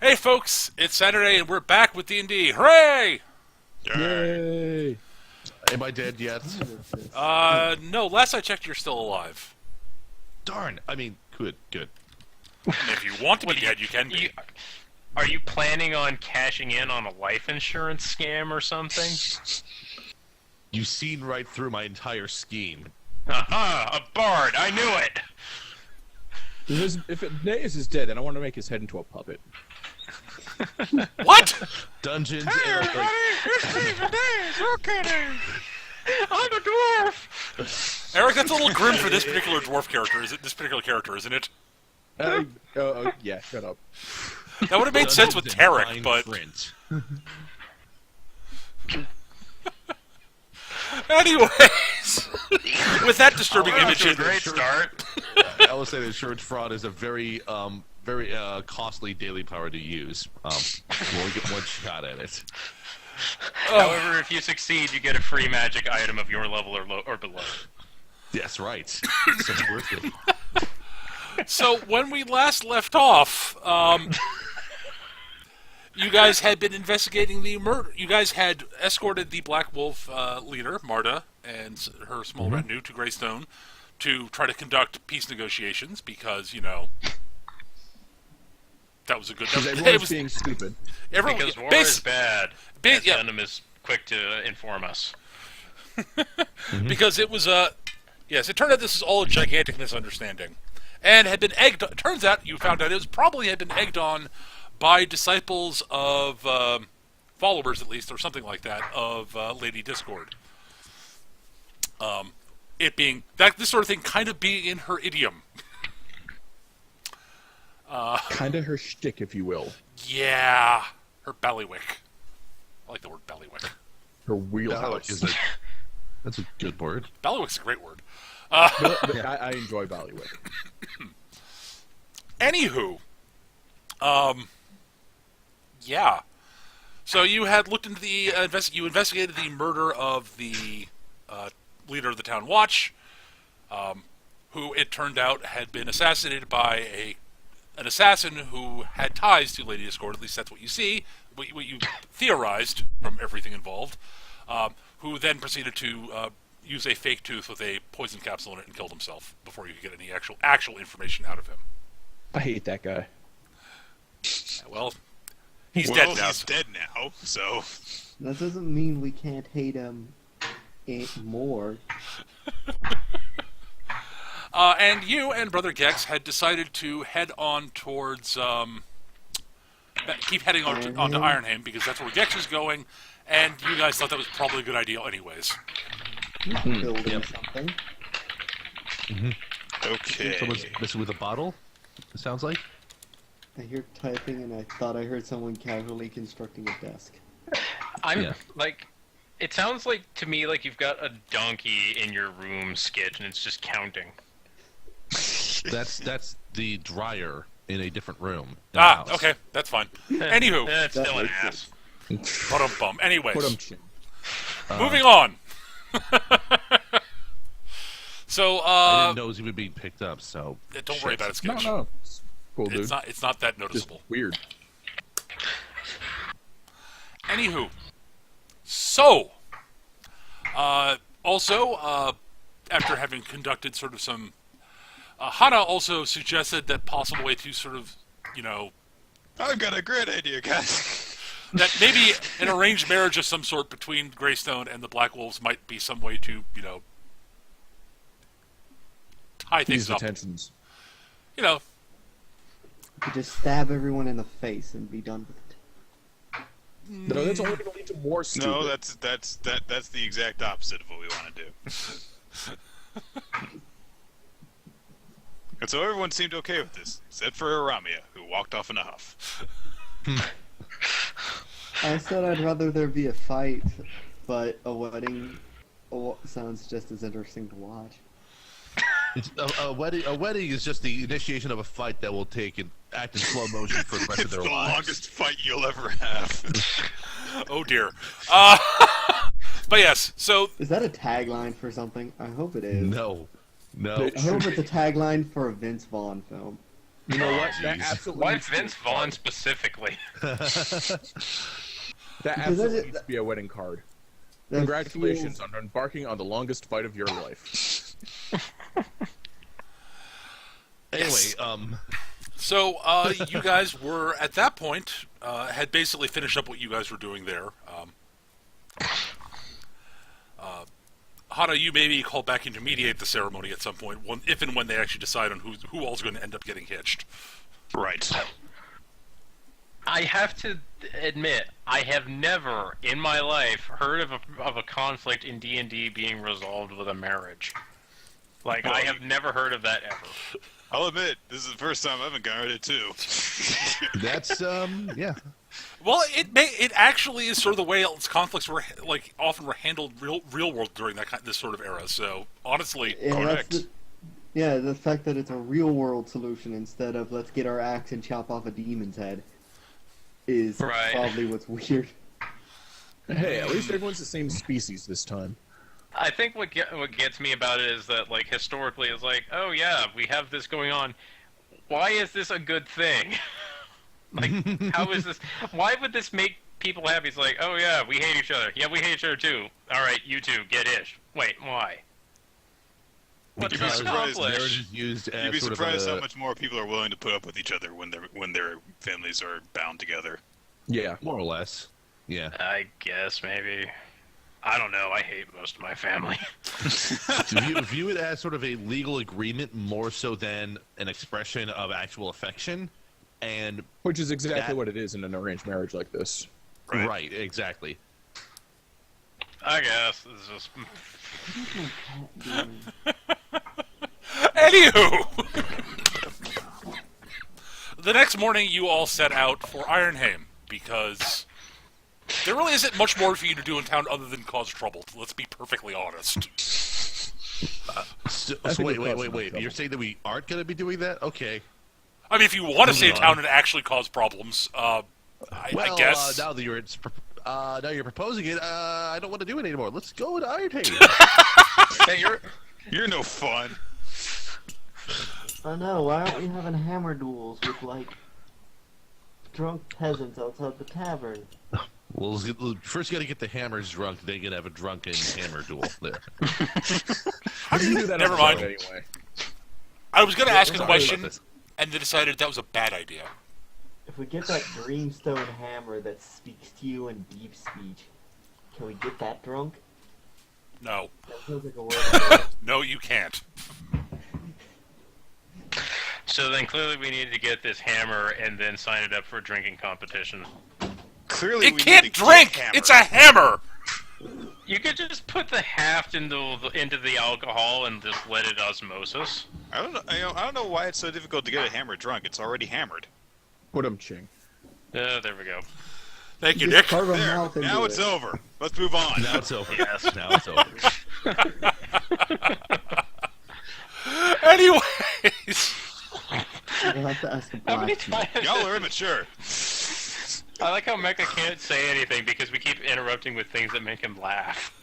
Hey folks, it's Saturday and we're back with D&D. Hooray! Yay! Am I dead yet? No, last I checked you're still alive. Darn. I mean, good. And if you want to be dead, you can be. Are you planning on cashing in on a life insurance scam or something? You've seen right through my entire scheme. Aha! A bard! I knew it! If Naeus is dead, then I want to make his head into a puppet. What? Dungeons. it's Stephen Days! Okay, I'm a dwarf! Eric, that's a little grim for this particular dwarf character. This particular character, isn't it? Yeah, shut up. That would have made sense with Tarek, but... Anyways, with that disturbing image, a great start. I will say that insurance fraud is a very costly daily power to use. You only get one shot at it. However, if you succeed, you get a free magic item of your level or below. That's right. So worth it. So when we last left off, you guys had been investigating the murder. You guys had escorted the Black Wolf leader, Marta, and her small retinue to Greystone to try to conduct peace negotiations because, that was a good... Because everyone's being stupid. Because war is bad. Venom is quick to inform us. Because it was yes, it turned out this is all a gigantic misunderstanding. And had been egged... Turns out, you found out, had been egged on by disciples of... followers, at least, or something like that, of Lady Discord. It being... this sort of thing kind of being in her idiom. Kind of her shtick, if you will. Yeah. Her ballywick. I like the word ballywick. Her wheelhouse. That's a good word. Ballywick's a great word. I enjoy Ballywick. Anywho, yeah. So you had looked into the you investigated the murder of the leader of the town watch, who it turned out had been assassinated by an assassin who had ties to Lady Discord. At least that's what you see, what you theorized from everything involved. Who then proceeded to use a fake tooth with a poison capsule in it and killed himself before you could get any actual information out of him. I hate that guy. Well, he's dead now. He's dead now, so... That doesn't mean we can't hate him more. And you and Brother Gex had decided to head on towards... keep heading onto Ironhame, because that's where Gex is going, and you guys thought that was probably a good idea anyways. Building something. Okay. Someone's messing with a bottle, it sounds like. I hear typing and I thought I heard someone casually constructing a desk. It sounds like to me like you've got a donkey in your room, Skit, and it's just counting. That's the dryer in a different room. in the Ah, house. okay, that's fine. Anywho, That's That still an makes ass. bum. Anyways, moving Moving on. So, I didn't know it was even being picked up, so... don't worry about it, Sketch. No. It's cool, dude. It's not that Just noticeable. weird. Anywho, so, also, after having conducted sort of some, Hana also suggested that possible way to sort of, I've got a great idea, guys. that maybe an arranged marriage of some sort between Greystone and the Black Wolves might be some way to, tie These things up. attentions. You could just stab everyone in the face and be done with it. No, that's only going to lead to more stupid. No, that's the exact opposite of what we want to do. And so everyone seemed okay with this, except for Aramia, who walked off in a huff. I said I'd rather there be a fight, but a wedding sounds just as interesting to watch. It's a wedding. A wedding is just the initiation of a fight that will take and act in slow motion for the rest of It's their the lives. longest fight you'll ever have. Oh dear. But yes, so Is that a tagline for something? I hope it is. No. I hope it's a tagline for a Vince Vaughn film. You know what? jeez. That absolutely Why needs to be a Vince card. Vaughn specifically? That Because absolutely needs to be a wedding card. That Congratulations feels- on embarking on the longest fight of your life. Anyway, So you guys were at that point had basically finished up what you guys were doing there. Hana, you may be called back in to mediate the ceremony at some point, if and when they actually decide on who all's going to end up getting hitched. Right. I have to admit, I have never in my life heard of a conflict in D&D being resolved with a marriage. Like, I have never heard of that ever. I'll admit, this is the first time I've encountered it too. that's yeah. Well, it actually is sort of the way its conflicts were often were handled real world during this sort of era. So honestly, Yeah, Correct. the fact that it's a real world solution instead of let's get our axe and chop off a demon's head is Right. probably what's weird. Hey, at least everyone's the same species this time. I think what gets me about it is that, like, historically, it's like, oh yeah, we have this going on. Why is this a good thing? Like, how is this? Why would this make people happy? It's like, oh yeah, we hate each other. Yeah, we hate each other too. All right, you two, get ish. Wait, why? What's You'd be this surprised Marriage accomplish? is used You'd as be sort surprised of how much more people are willing to put up with each other when their families are bound together. Yeah. more or less. Yeah. I guess maybe. I don't know. I hate most of my family. View it as sort of a legal agreement more so than an expression of actual affection. And Which is exactly That- what it is in an arranged marriage like this. right, exactly. I guess it's just. anywho, the next morning you all set out for Ironhame because there really isn't much more for you to do in town other than cause trouble. Let's be perfectly honest. So I think wait. it causes enough You're trouble. saying that we aren't going to be doing that? Okay. I mean, if you want to stay in Moving town on. and actually cause problems, I Well, guess. now that now you're proposing it, I don't want to do it anymore. Let's go to Ironhame. Hey, You're no fun. Oh no, why aren't we having hammer duels with, like, drunk peasants outside the tavern? Well, first you got to get the hammers drunk, then you can have a drunken hammer duel there. How do you do that? Never on the mind. road Anyway. I was going to ask a sorry question, about this. and then decided that was a bad idea. If we get that dreamstone hammer that speaks to you in deep speech, can we get that drunk? No. That feels like a word. No, you can't. so then clearly we need to get this hammer and then sign it up for a drinking competition. Clearly, It we can't need to drink! get It's a hammer! You could just put the haft into the alcohol and just let it osmosis. I don't know. I don't know why it's so difficult to get a hammer drunk. It's already hammered. Put 'em ching. There we go. Thank you, Just Nick. carve a There. mouth into Now it. it's over. Let's move on. Now it's over. Yes. Now it's over. Anyways, We'll have to ask a How many blacksmith. times? Y'all are immature. I like how Mecha can't say anything because we keep interrupting with things that make him laugh.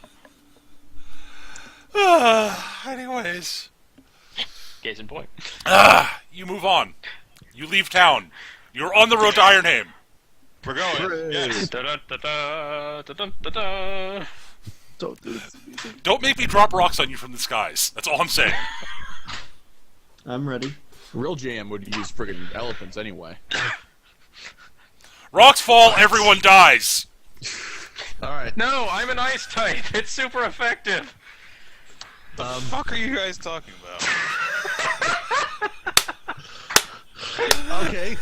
anyways, Case in point. you move on. You leave town. You're on the road to Ironhame. We're going. Hooray. Yes. Da-da-da-da, da-dum-da-da. Don't do this. Don't make me drop rocks on you from the skies. That's all I'm saying. I'm ready. Real jam would use friggin' elephants anyway. Rocks fall, everyone dies. All right. No, I'm an ice type. It's super effective. What the fuck are you guys talking about? Okay.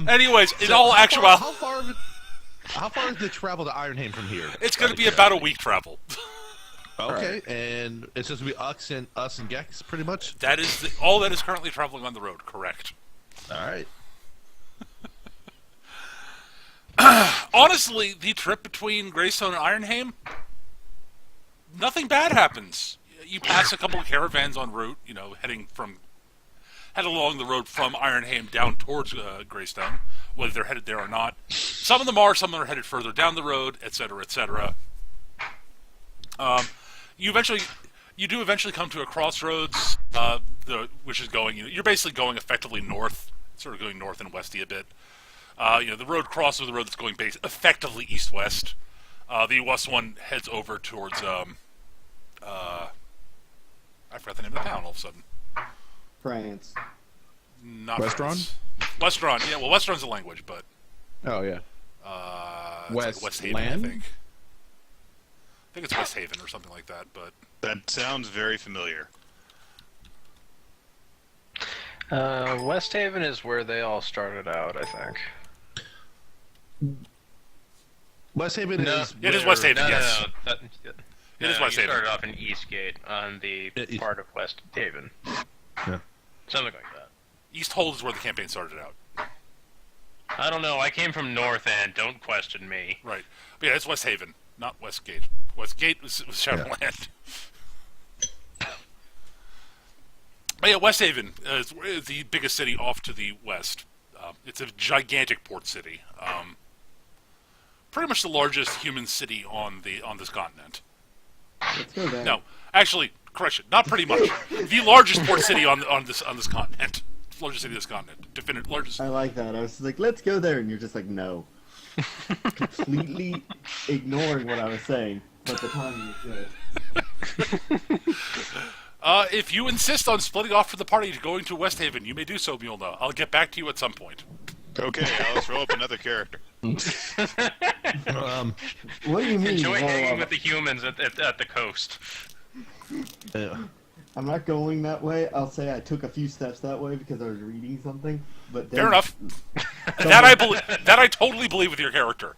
Anyways, in all actuality, How far is the travel to Ironhame from here? it's going to be about a week travel. Okay, and it's just gonna be us and Gex, pretty much. That is all that is currently traveling on the road. Correct. All right. Honestly, the trip between Greystone and Ironhame, nothing bad happens. You pass a couple of caravans en route, head along the road from Ironhame down towards Greystone, whether they're headed there or not. Some of them are headed further down the road, etc., etc. You do eventually come to a crossroads, which is going. You're basically going effectively north sort of going north and westy a bit. The road crosses with the road that's going effectively east-west. The west one heads over towards, I forgot the name of the town all of a sudden. France. Not Westron? France. Westron, yeah, well, Westron's a language, but, Oh yeah. it's West like West Haven, Land? I think. I think it's West Haven or something like that, but... That sounds very familiar. West Haven is where they all started out, I think. West Haven No. is. It is where- West Haven, No, yes. no. It is West you Haven. started off in Eastgate on the East- part of West Haven. Yeah. Something like that. East Hold is where the campaign started out. I don't know. I came from North End. Don't question me. Right. But yeah, it's West Haven, not Westgate. Westgate was Shadowland. But yeah, West Haven is the biggest city off to the west. It's a gigantic port city. Pretty much the largest human city on this continent. Let's go there. No, actually, correction, not pretty much. The largest port city on this continent. Largest city on this continent. Definite largest. I like that. I was like, let's go there, and you're just like, no. Completely ignoring what I was saying, but the timing was good. If you insist on splitting off for the party to going to West Haven, you may do so, Mjolnir. I'll get back to you at some point. Okay, Alice, roll up another character. Um, What do you mean? Enjoy roll hanging up? with the humans at the coast. I'm not going that way. I'll say I took a few steps that way because I was reading something. But then Fair enough. That I totally believe with your character.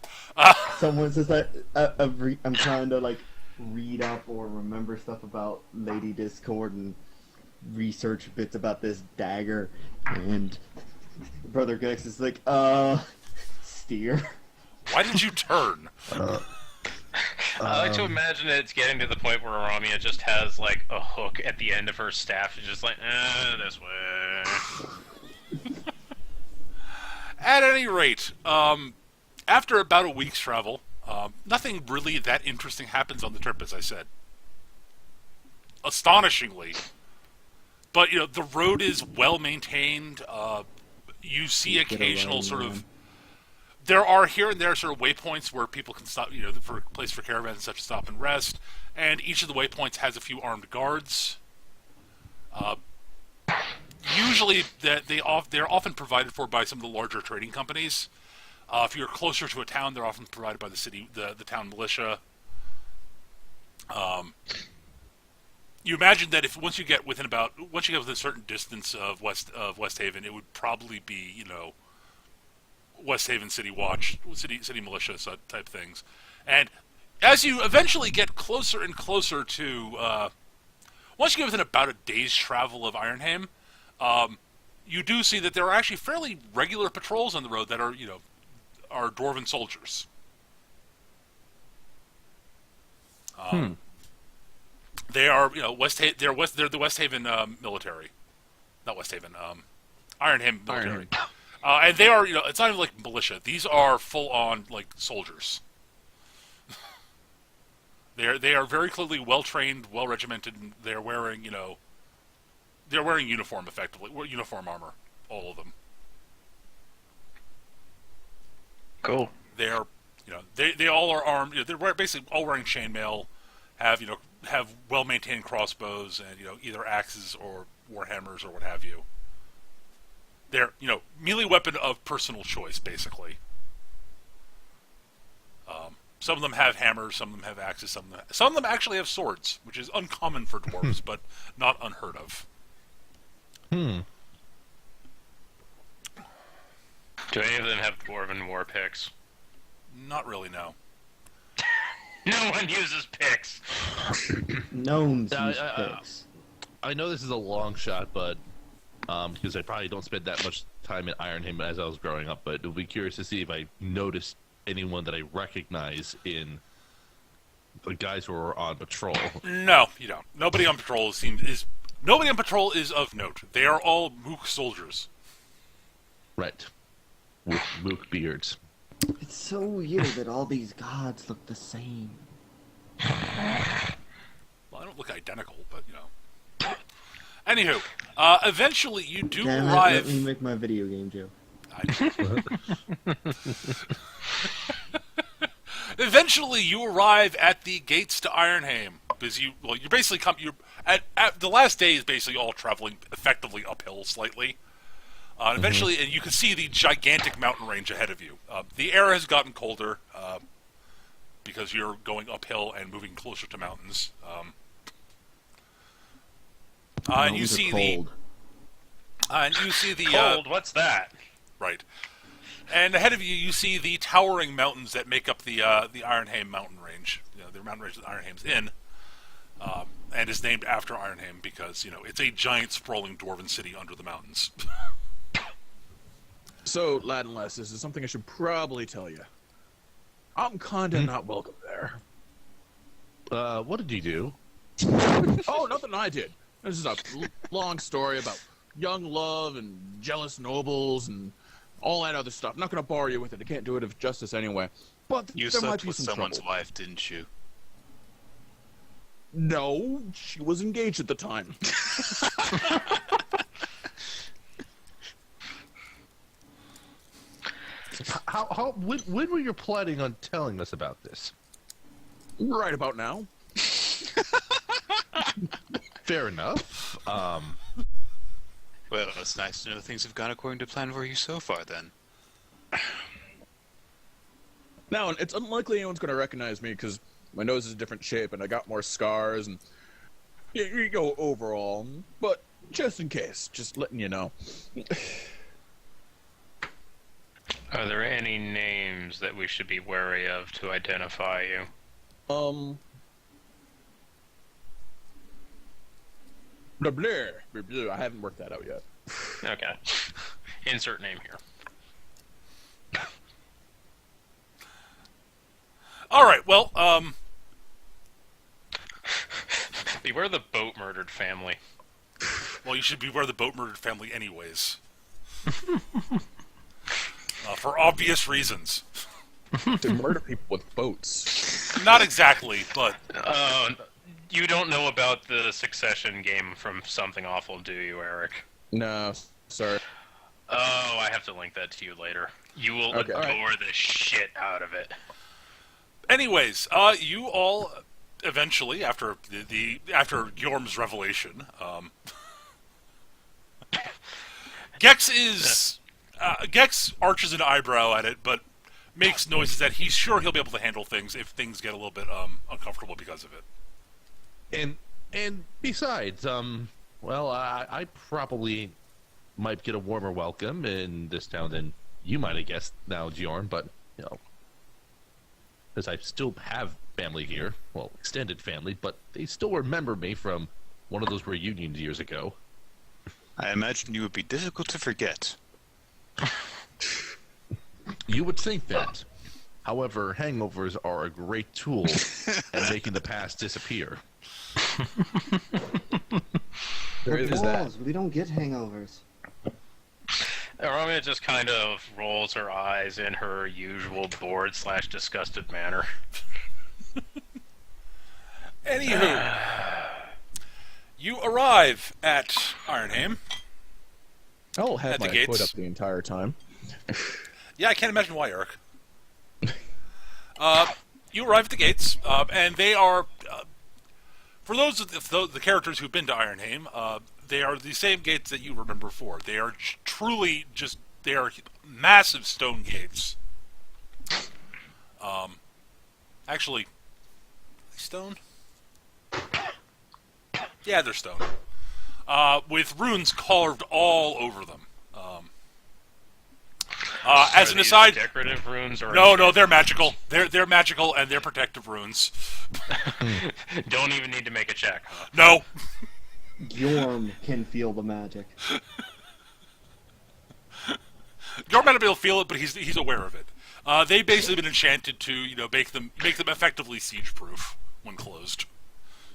Someone says that I'm trying to like read up or remember stuff about Lady Discord and research bits about this dagger, and Brother Gex is like, steer. Why did you turn? I like to imagine it's getting to the point where Ramia just has like a hook at the end of her staff. She's just like, this way. At any rate, after about a week's travel, nothing really that interesting happens on the trip, as I said. Astonishingly. But, the road is well maintained. You see occasional sort of... There are here and there sort of waypoints where people can stop, for a place for caravans and such to stop and rest. And each of the waypoints has a few armed guards. Usually, they're often provided for by some of the larger trading companies. If you're closer to a town, they're often provided by the city, the town militia. You imagine that once you get within a certain distance of West Haven, it would probably be West Haven City Watch, city militia type things, and as you eventually get closer and closer to, once you get within about a day's travel of Ironhame, you do see that there are actually fairly regular patrols on the road that are Dwarven soldiers. They are they're the West Haven military, not West Haven, Ironhame military. Ironhame. And they are, it's not even like militia. These are full-on, like, soldiers. They are very clearly well-trained, well-regimented, and they're wearing, they're wearing uniform, effectively. Uniform armor, all of them. Cool. They're, they all are armed, they're basically all wearing chainmail, have well-maintained crossbows, and, either axes or warhammers or what have you. They're, melee weapon of personal choice, basically. Some of them have hammers, some of them have axes, some of them actually have swords, which is uncommon for dwarves, but not unheard of. Do any of them have dwarven war picks? Not really, no. No one uses picks. Gnomes Yeah, use picks. I know this is a long shot, but because I probably don't spend that much time in Ironhame as I was growing up, but it'll be curious to see if I noticed anyone that I recognize in the guys who are on patrol. No, you don't. Nobody on patrol is of note. They are all mook soldiers. Right. With mook beards. It's so weird that all these gods look the same. Well, I don't look identical, but Anywho, eventually you do Damn it, arrive. let me make my video game joke. Eventually, you arrive at the gates to Ironhame because you're basically you're at the last day is basically all traveling effectively uphill slightly. And eventually, and you can see the gigantic mountain range ahead of you. The air has gotten colder because you're going uphill and moving closer to mountains. And you Mountains are see cold. the Cold. What's that? right. And ahead of you, you see the towering mountains that make up the Ironhame mountain range. The mountain range that Ironhame's in, and is named after Ironhame because it's a giant, sprawling dwarven city under the mountains. So, lad and lass, this is something I should probably tell you. I'm kinda not welcome there. What did you do? Oh, nothing I did. This is a long story about young love and jealous nobles and all that other stuff. I'm not gonna bore you with it. I can't do it of justice anyway. But You there might slept be with some someone's trouble. wife, didn't you? No, she was engaged at the time. When were you planning on telling us about this? Right about now. Fair enough. Well, it's nice to know things have gone according to plan for you so far, then. Now, it's unlikely anyone's going to recognize me because my nose is a different shape and I got more scars and you go overall. But just in case, just letting you know. Are there any names that we should be wary of to identify you? Blah, blah, blah, blah. I haven't worked that out yet. Okay. Insert name here. All right. Well, Beware the boat murdered family. you should beware the boat murdered family, anyways, for obvious reasons. To murder people with boats. Not exactly, but You don't know about the Succession game from Something Awful, do you, Eric? No, sorry. Oh, I have to link that to you later. You will Okay. adore the shit out of it. anyways, you all eventually, after after Yorm's revelation, Gex arches an eyebrow at it, but makes noises that he's sure he'll be able to handle things if things get a little bit uncomfortable because of it. And besides, well, I probably might get a warmer welcome in this town than you might have guessed now, Bjorn, but, because I still have family here, well, extended family, but they still remember me from one of those reunions years ago. I imagine you would be difficult to forget. You would think that. However, hangovers are a great tool at making the past disappear. There is that. Balls, we don't get hangovers. Aromia just kind of rolls her eyes in her usual bored/disgusted manner. Anywho, you arrive at Ironhame. I'll have At the my gates. foot up the entire time. Yeah, I can't imagine why, Eric. You arrive at the gates, and they are, for those of the characters who've been to Ironhame, they are the same gates that you remember before. They are truly they are massive stone gates. Actually, are they stone? Yeah, they're stone. With runes carved all over them. As Are an these aside, decorative runes or no, they're magical. They're magical and they're protective runes. Don't even need to make a check. No. Yorm can feel the magic. Your might not be able to feel it, but he's aware of it. They've basically been enchanted to make them effectively siege proof when closed.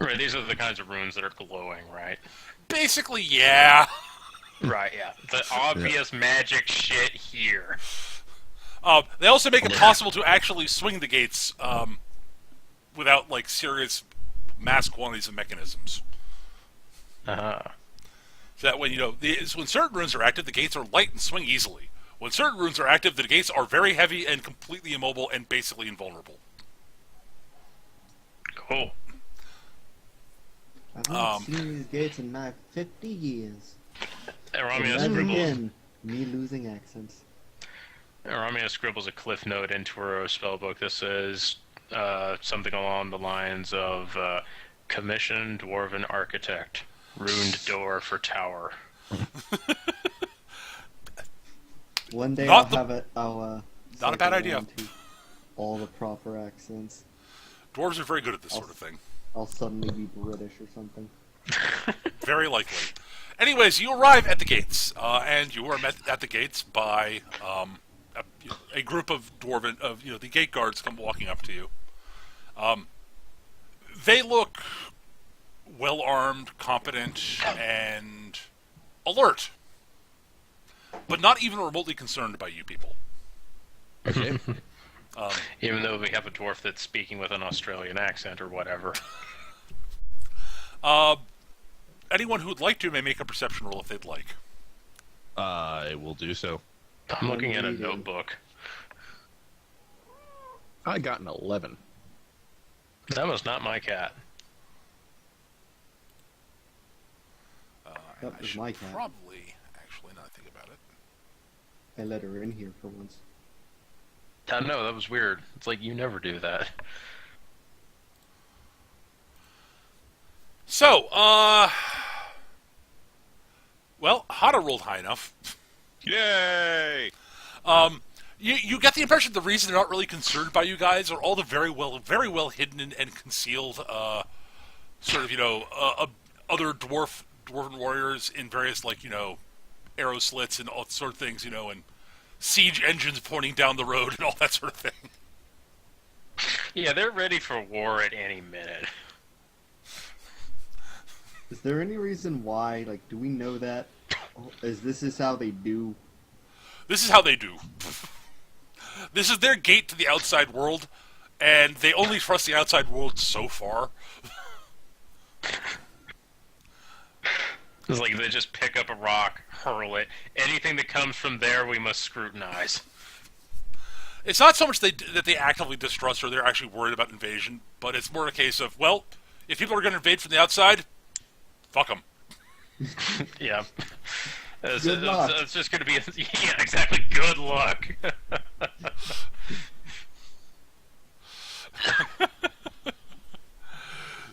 Right, these are the kinds of runes that are glowing, right? Basically, yeah. Right, yeah. The obvious magic shit here. They also make it possible to actually swing the gates without serious mass quantities of mechanisms. Uh-huh. So that when when certain runes are active, the gates are light and swing easily. When certain runes are active, the gates are very heavy and completely immobile and basically invulnerable. Cool. I haven't seen these gates in my 50 years. Aramia Never scribbles. again, me losing accents. Aramia scribbles a cliff note into her spellbook that says something along the lines of commissioned dwarven architect, runed door for tower. One day Not I'll the- have it. Not a bad idea. to all the proper accents. Dwarves are very good at this sort of thing. I'll suddenly be British or something. Very likely. Anyways, you arrive at the gates, and you are met at the gates by a group of the gate guards come walking up to you. They look well armed, competent, and alert, but not even remotely concerned by you people. Okay. Even though we have a dwarf that's speaking with an Australian accent or whatever. Anyone who would like to may make a perception roll if they'd like. I will do so. I'm looking at a Reading. notebook. I got an 11. That was not my cat. That I was should my cat. probably, actually, now that I think about it. I let her in here for once. I know, that was weird. It's like, you never do that. So, well, Hada rolled high enough. Yay! You get the impression the reason they're not really concerned by you guys are all the very well hidden and concealed, sort of, other dwarven warriors in various, arrow slits and all sort of things, and siege engines pointing down the road and all that sort of thing. Yeah, they're ready for war at any minute. Is there any reason why? Like, do we know that? This is how they do? This is how they do. This is their gate to the outside world, and they only trust the outside world so far. It's like they just pick up a rock, hurl it. Anything that comes from there, we must scrutinize. It's not so much that they actively distrust or they're actually worried about invasion, but it's more a case of, well, if people are going to invade from the outside, fuck them. Yeah. It's, Good luck. it's just going to be... Yeah, exactly. Good luck.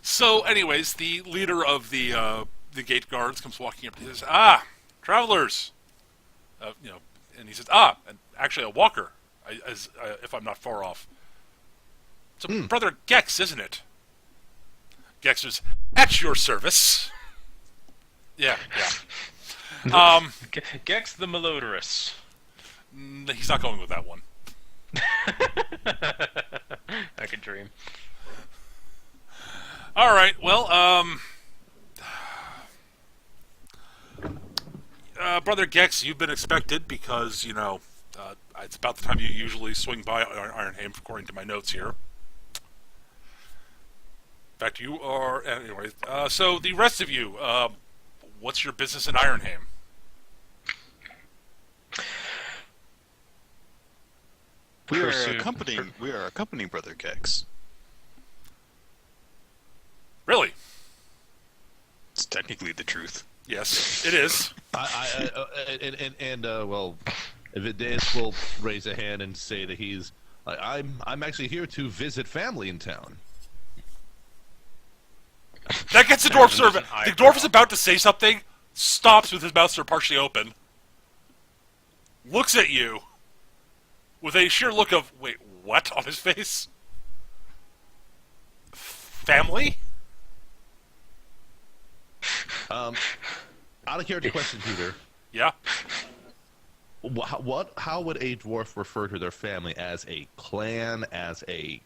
So, anyways, the leader of the gate guards comes walking up and says, travelers! And he says, and actually a walker, if I'm not far off. It's Brother Gex, isn't it? Gex says, at your service. Yeah. Gex the Malodorous. He's not going with that one. I could dream. All right, well, Brother Gex, you've been expected because, it's about the time you usually swing by Ironhame, according to my notes here. In fact, you are... Anyway, so the rest of you, what's your business in Ironhame? We are Pursue- accompanying Brother Kex. Really? It's technically the truth. Yes, it is. Well, Vidaeus will raise a hand and say that I'm actually here to visit family in town. That gets the dwarf There's an servant. The eyebrow. dwarf is about to say something, stops with his mouth still partially open, looks at you with a sheer look of, wait, what, on his face? Family? Out of character question, Peter. Yeah. How would a dwarf refer to their family? As a clan, as a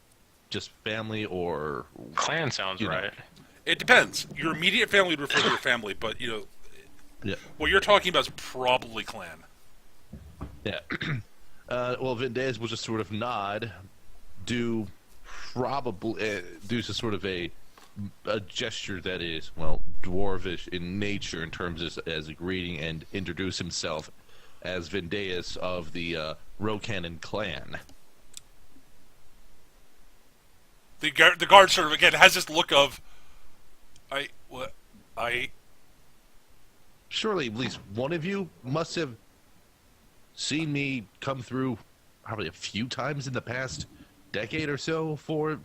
just family, or Clan sounds You know. right. It depends. Your immediate family would refer to your family, but, yeah, what you're talking about is probably clan. yeah. Well, Vidaeus will just sort of nod, do just sort of a a gesture that is, well, dwarvish in nature in terms as a greeting, and introduce himself as Vendeus of the Rokanen clan. The guard sort of again has this look of, I Surely at least one of you must have seen me come through probably a few times in the past decade or so for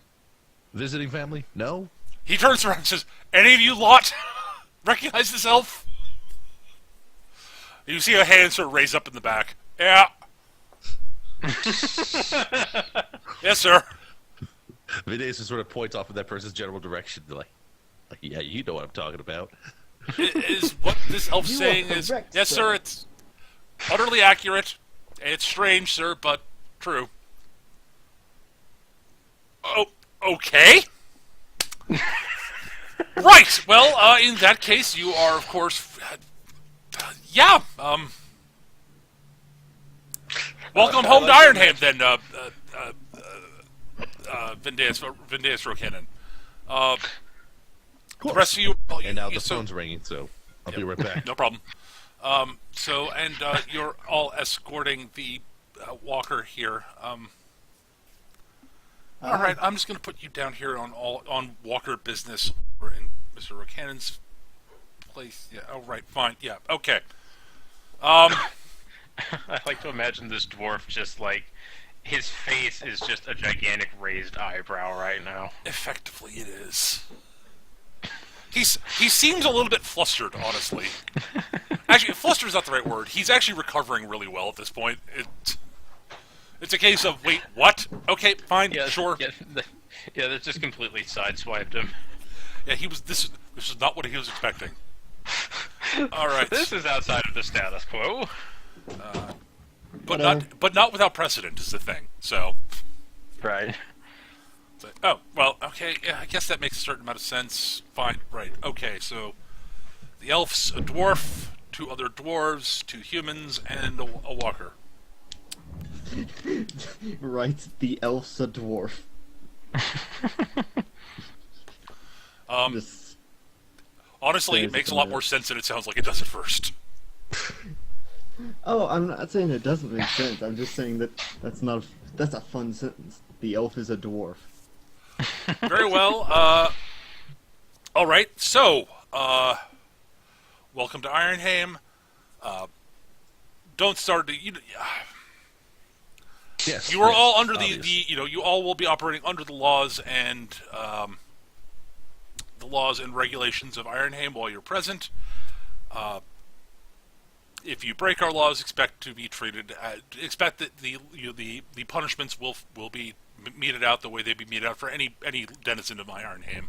visiting family? No? He turns around and says, "Any of you lot recognize this elf?" You see a hand sort of raise up in the back. Yeah. Yes, sir. Vendeus sort of points off in that person's general direction, like, yeah, you know what I'm talking about. Is what this elf's You are saying is, correct, yes, sir. sir, it's utterly accurate. It's strange, sir, but true. Oh, okay. Right. Well, in that case, you are, of course, yeah. Welcome home to Ironhame, then, Vendeus Rokanen. The rest of you, And now the so- phone's ringing, so I'll be right back. no problem. You're all escorting the walker here. All right, I'm just going to put you down here on walker business or in Mr. Rokanen's place. Yeah. Oh, right. Fine. Yeah. Okay. I like to imagine this dwarf just like his face is just a gigantic raised eyebrow right now. Effectively, it is. He seems a little bit flustered, honestly. Actually, flustered is not the right word. He's actually recovering really well at this point. It's a case of, wait, what? Okay, fine, sure. Yeah, that just completely sideswiped him. Yeah, this is not what he was expecting. All right, This is outside of the status quo. but not without precedent is the thing. So, Right. oh well, okay. Yeah, I guess that makes a certain amount of sense. Fine, right? Okay, so the elf's a dwarf, 2 other dwarves, 2 humans, and a walker. Right, the elf's a dwarf. Just Honestly, it There's makes a the lot minute. more sense than it sounds like it does at first. Oh, I'm not saying it doesn't make sense. I'm just saying that's a fun sentence. The elf is a dwarf. Very well. All right. So, welcome to Ironhame. Don't start to. Yes, You are yes, all under obvious. you all will be operating under the laws and regulations of Ironhame while you're present. If you break our laws, expect to be treated. Expect that the punishments will be meted out the way they'd be meted out for any denizen of my Ironhame.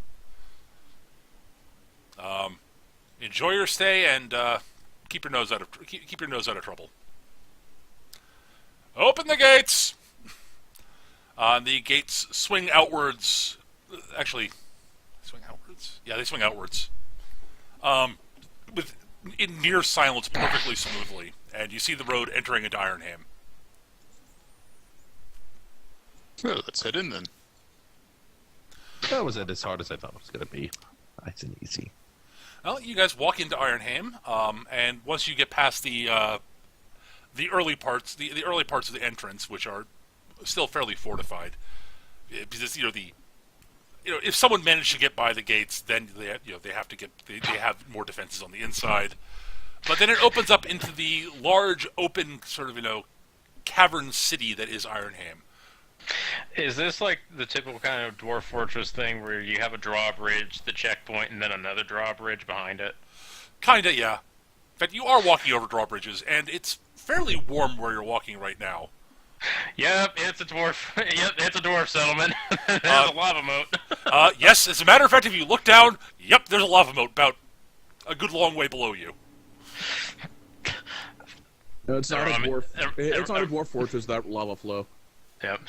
Enjoy your stay and keep your nose out of trouble. Open the gates. The gates swing outwards. Actually, swing outwards. Yeah, they swing outwards. In near silence, perfectly smoothly, and you see the road entering into Ironhame. So let's head in then. That wasn't as hard as I thought it was going to be. Nice and easy. Well, you guys walk into Ironhame, and once you get past the early parts, the early parts of the entrance, which are still fairly fortified, because if someone managed to get by the gates, then they have more defenses on the inside. But then it opens up into the large, open sort of cavern city that is Ironhame. Is this like the typical kind of dwarf fortress thing where you have a drawbridge, the checkpoint, and then another drawbridge behind it? Kinda, yeah. In fact, you are walking over drawbridges, and it's fairly warm where you're walking right now. Yep, it's a dwarf. Yep, it's a dwarf settlement. There's a lava moat. Yes, as a matter of fact, if you look down, yep, there's a lava moat about a good long way below you. No, it's not a Arami- dwarf. Er- It's er- not a dwarf fortress. That lava flow. Yep.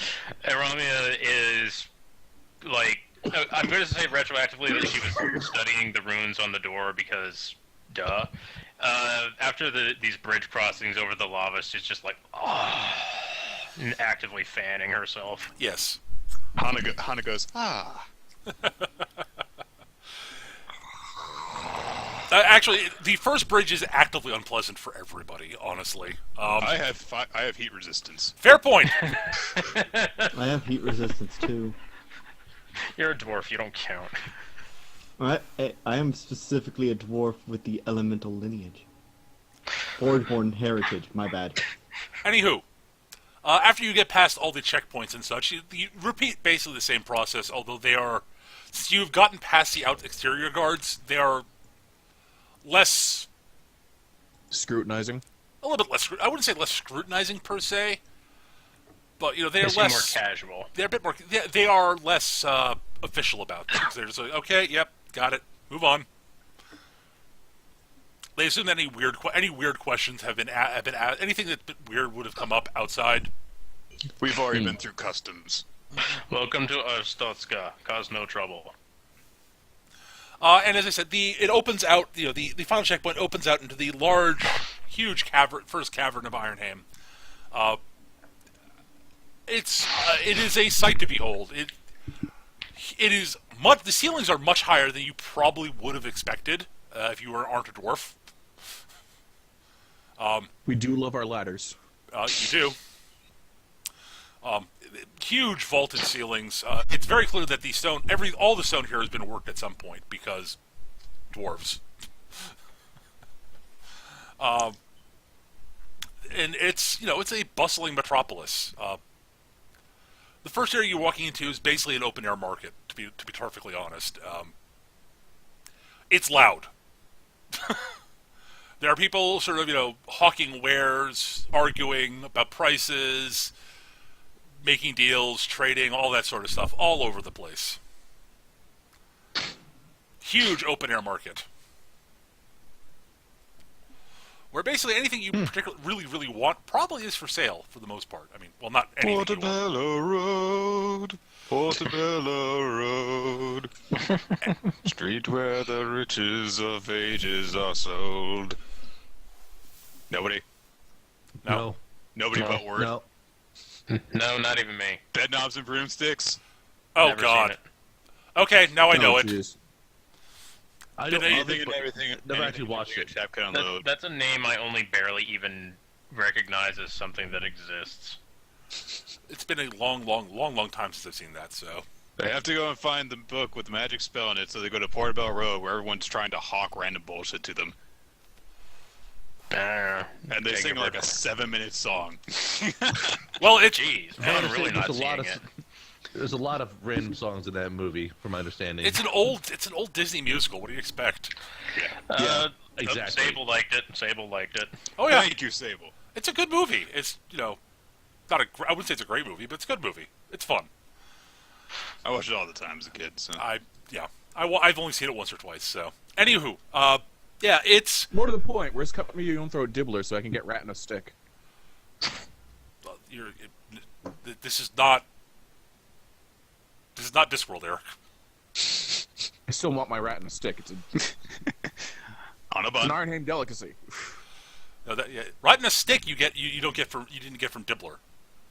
Aramia is like I'm going to say retroactively that she was studying the runes on the door because, duh. After these bridge crossings over the lava, she's just like, and actively fanning herself. Yes. Hana goes, ah. Actually, the first bridge is actively unpleasant for everybody. Honestly, I have heat resistance. fair point. I have heat resistance too. You're a dwarf. You don't count. I am specifically a dwarf with the elemental lineage. Forgeborn heritage, my bad. Anywho, after you get past all the checkpoints and such, you repeat basically the same process, although they are... Since you've gotten past the exterior guards, they are less... Scrutinizing. A little bit less... I wouldn't say less scrutinizing, per se. But, you know, they are They seem more less... casual. They're a bit more... They are less official about things. They're just like, okay, yep, got it, move on. They assume that any weird questions have been asked. Anything that weird would have come up outside. We've already been through customs. Welcome to Arstotska. Cause no trouble. And as I said, it opens out. You know, the final checkpoint opens out into the large, huge first cavern of Ironhame. It is a sight to behold. It is much. The ceilings are much higher than you probably would have expected if you aren't a dwarf. We do love our ladders. You do. Huge vaulted ceilings. It's very clear that all the stone here has been worked at some point because dwarves. And it's a bustling metropolis. The first area you're walking into is basically an open air market. To be perfectly honest, it's loud. There are people sort of, hawking wares, arguing about prices, making deals, trading, all that sort of stuff, all over the place. Huge open-air market. Where basically anything you particularly really, really want probably is for sale, for the most part. I mean, well, not anything you want. Portobello Road, Portobello Road, street where the riches of ages are sold. Nobody? No. Nobody No. but Word? No. No, not even me. Bed knobs and broomsticks? Oh, Never God. seen it. Okay, now I know it. Jeez. I Did don't. anything Anything and everything. Never actually watched it. Tap can That, unload. that's a name I only barely even recognize as something that exists. It's been a long time since I've seen that, so... They have to go and find the book with the magic spell in it, so they go to Portobello Road where everyone's trying to hawk random bullshit to them. And And they sing like a 7-minute song. Well, it's... Jeez, From my I'm really understanding, not there's a lot seeing of it. there's a lot of random songs in that movie, from my understanding. It's an old Disney musical. What do you expect? exactly. Sable liked it. Sable liked it. Oh yeah, Thank you, Sable. it's a good movie. It's not I wouldn't say it's a great movie, but it's a good movie. It's fun. I watched it all the time as a kid, so... I've only seen it once or twice. So, anywho, it's More to the point, where's cut me your own throat dibbler so I can get rat in a stick? this is not Discworld, Eric. I still want my rat in a stick. It's On a an bun. Ironhame delicacy. No, right in a stick you didn't get from Dibbler.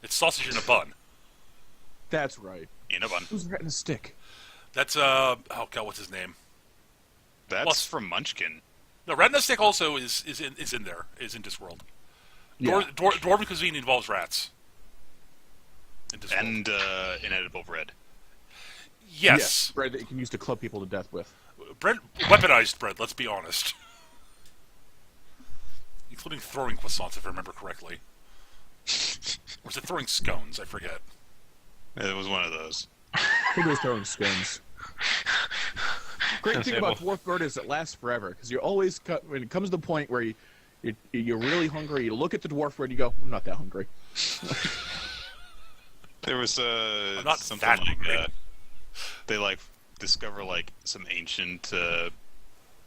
It's sausage in a bun. That's right. In a bun. Who's rat in a stick? That's oh god, what's his name? That's Plus- from Munchkin. No, rat in a stick also is in Discworld. Yeah. Dwarven cuisine involves rats. In Discworld. And inedible bread. yes, Bread that you can use to club people to death with. bread, weaponized bread. Let's be honest. Including throwing croissants, if I remember correctly. Or is it throwing scones? I forget. It was one of those. I think it was throwing scones. Great And thing about Sable. dwarf bird is it lasts forever because you're always when it comes to the point where you're really hungry. You look at the dwarf bird and you go, I'm not that hungry. There was not something that like hungry. they discover some ancient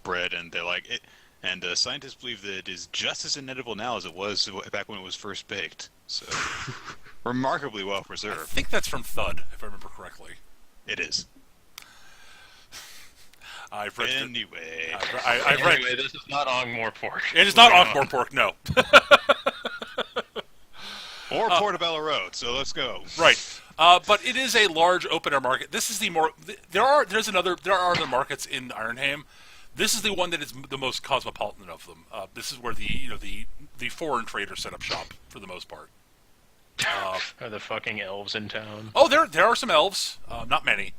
bread, and they it. And scientists believe that it is just as inedible now as it was back when it was first baked. So, remarkably well I preserved. think that's from Thud, if I remember correctly. It is. I've read. Anyway. I've read. Anyway, this is not Ongmore Pork. It is not Moving on. Encore Pork, no. Or Portobello Road, so let's go. Right. But it is a large open air market. This is the more there are other markets in Ironhame This is the one that is the most cosmopolitan of them. This is where the foreign traders set up shop for the most part. Are the fucking elves in town? Oh, there are some elves, not many.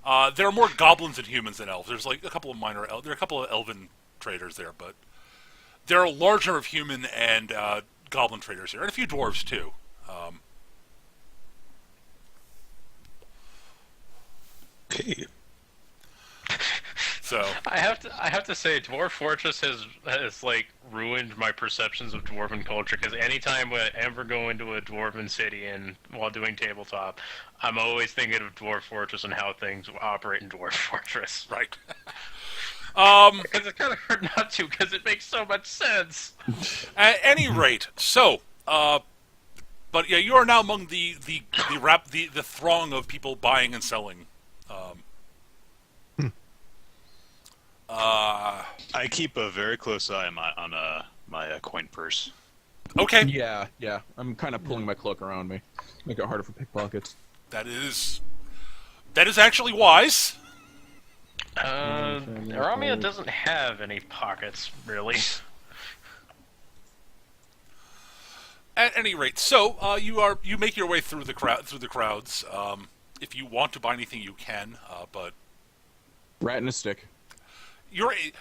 There are more goblins and humans than elves. There's like a couple of there are a couple of elven traders there, but there are a large number of human and goblin traders here, and a few dwarves too. Okay. So I have to say, Dwarf Fortress has like ruined my perceptions of dwarven culture. Because anytime I ever go into a dwarven city and while doing tabletop, I'm always thinking of Dwarf Fortress and how things operate in Dwarf Fortress. right. Because it's kind of hard not to, because it makes so much sense. At any rate, so but yeah, you are now among the throng of people buying and selling. I keep a very close eye on my coin purse. Okay, Yeah, yeah. I'm kind of pulling my cloak around me, make it harder for pickpockets. that is actually wise. Aramia doesn't have any pockets, really. At any rate, so you make your way through the crowds. If you want to buy anything, you can, but Rat in a stick.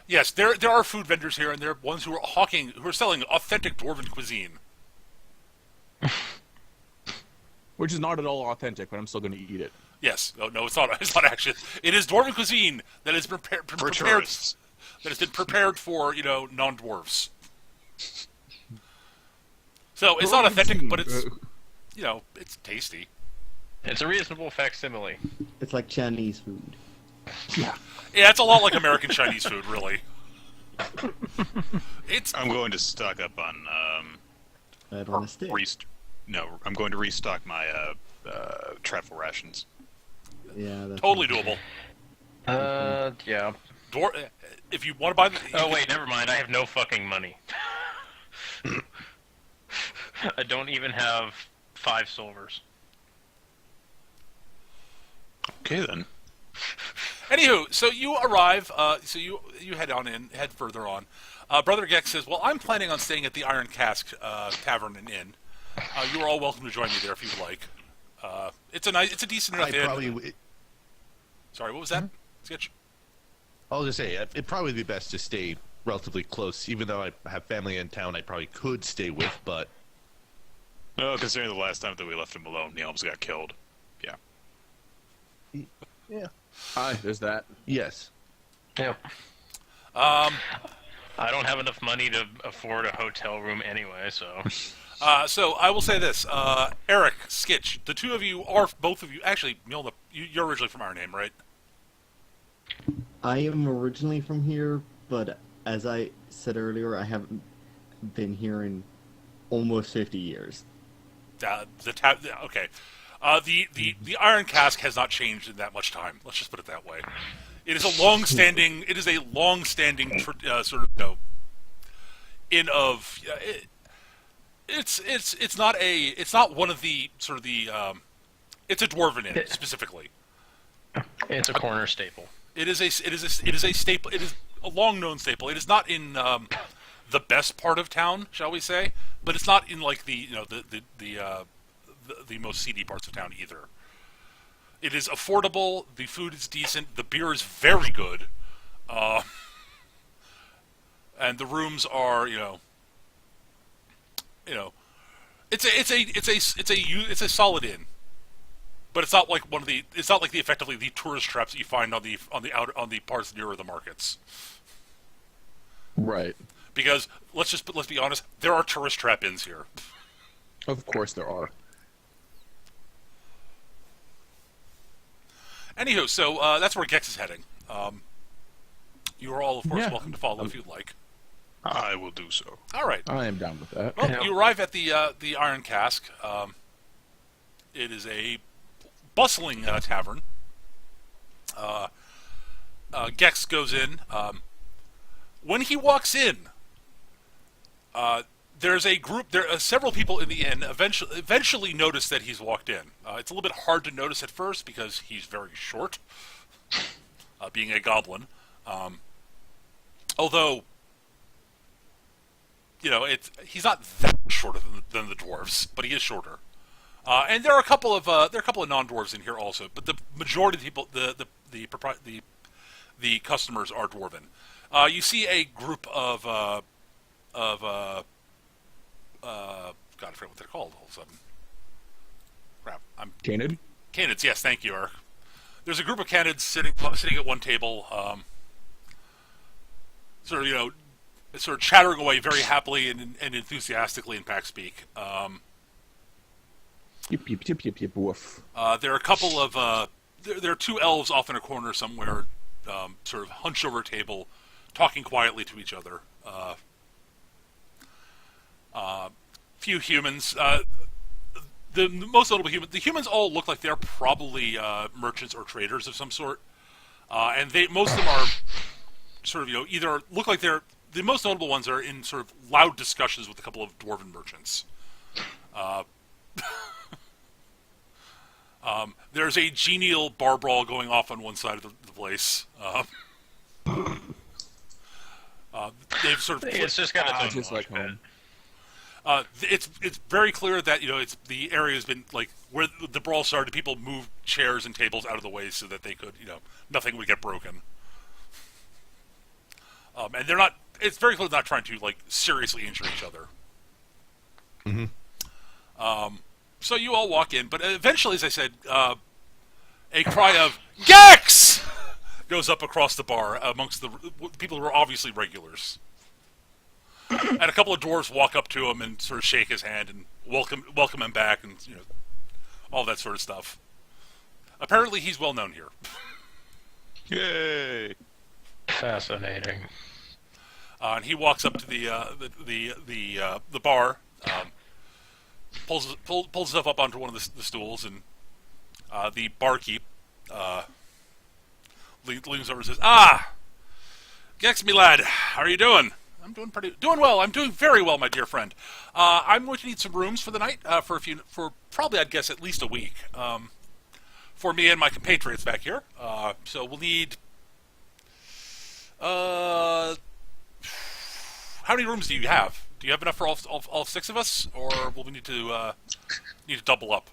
yes, there are food vendors here, and there are ones who are selling authentic dwarven cuisine. Which is not at all authentic, but I'm still going to eat it. Yes, no, it's not. It's not actually. It is dwarven cuisine that has been For tourists. that has been prepared for non-dwarves. So it's not authentic, but it's it's tasty. It's a reasonable facsimile. It's like Chinese food. Yeah. Yeah, it's a lot like American Chinese food, really. I'm going to stock up on Rat on a stick. I'm going to restock my travel rations. Yeah, that's Totally doable. Yeah. If you want to buy the... Oh wait, never mind. I have no fucking money. I don't even have 5 silvers. Okay then. Anywho, so you arrive, so you head further on. Brother Gex says, well, I'm planning on staying at the Iron Cask Tavern and Inn. You are all welcome to join me there if you'd like. It's a decent enough inn. Sorry, what was that? Sketch? I'll just say it'd probably be best to stay relatively close, even though I have family in town I probably could stay with, but... No, considering the last time that we left him alone, he almost got killed. Yeah. Yeah. Hi, there's that. Yes. Yeah. I don't have enough money to afford a hotel room anyway, so... So I will say this, Eric, Skitch, the two of you are, both of you, actually, Milna, you're originally from Ironhame, right? I am originally from here, but as I said earlier, I haven't been here in almost 50 years. Okay. The Iron Cask has not changed in that much time. Let's just put it that way. It is a long-standing sort of inn of. It's not one of the sort of the. It's a dwarven inn specifically. It's a corner staple. It is a staple. It is a long-known staple. It is not in the best part of town, shall we say? But it's not in like the most seedy parts of town either. It is affordable. The food is decent. The beer is very good, and the rooms are it's a solid inn. But it's not like effectively the tourist traps that you find on the parts nearer the markets. Right. Because let's be honest, there are tourist trap inns here. Of course there are. Anywho, so that's where Gex is heading. You are all, of course, welcome to follow if you'd like. I will do so. All right. I am down with that. Well, you arrive at the Iron Cask. It is a bustling tavern. Gex goes in. When he walks in, there's a group. There are several people in the inn. Eventually, notice that he's walked in. It's a little bit hard to notice at first because he's very short, being a goblin. Although, he's not that shorter than the dwarves, but he is shorter. And there are a couple of non-dwarves in here also, but the majority of the people, the customers are dwarven. You see a group of God, I forget what they're called all of a sudden. Crap, I'm Canid? Canids. Yes, thank you, Eric. There's a group of Canids sitting at one table, sort of chattering away very happily and enthusiastically in pack speak. Yip, yip, yip, yip, yip, woof. There are a couple of there are two elves off in a corner somewhere, sort of hunched over a table, talking quietly to each other. Few humans. The most notable the humans all look like they're probably merchants or traders of some sort, and most of them are sort of either look like they're the most notable ones are in sort of loud discussions with a couple of dwarven merchants. There's a genial bar brawl going off on one side of the place. They've sort of It's just got its own just like mosh pit. home. it's very clear that it's the area has been like where the brawl started. People moved chairs and tables out of the way so that they could nothing would get broken. And they're not. It's very clear they're not trying to like seriously injure each other. So you all walk in, but eventually, as I said, a cry of "Gex!" goes up across the bar amongst the people who are obviously regulars. And a couple of dwarves walk up to him and sort of shake his hand and welcome him back, and all that sort of stuff. Apparently, he's well known here. Yay! Fascinating. And he walks up to the bar, pulls himself up onto one of the stools, and the barkeep leans over and says, "Ah, Gex, me lad, how are you doing?" "I'm doing well. I'm doing very well, my dear friend. I'm going to need some rooms for the night, for probably I'd guess at least a week, for me and my compatriots back here. So we'll need. How many rooms do you have? Do you have enough for all six of us, or will we need to double up?"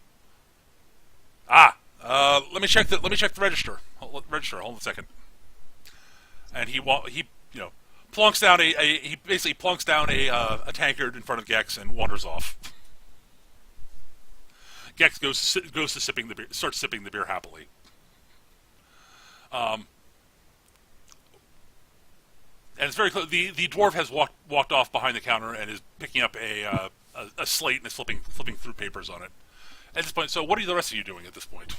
Let me check the register. Hold on a second. And he plonks down he basically plonks down a tankard in front of Gex and wanders off. Gex goes to sipping the beer, starts sipping the beer happily. And it's very clear the dwarf has walked off behind the counter and is picking up a slate and is flipping through papers on it. At this point, so what are the rest of you doing at this point?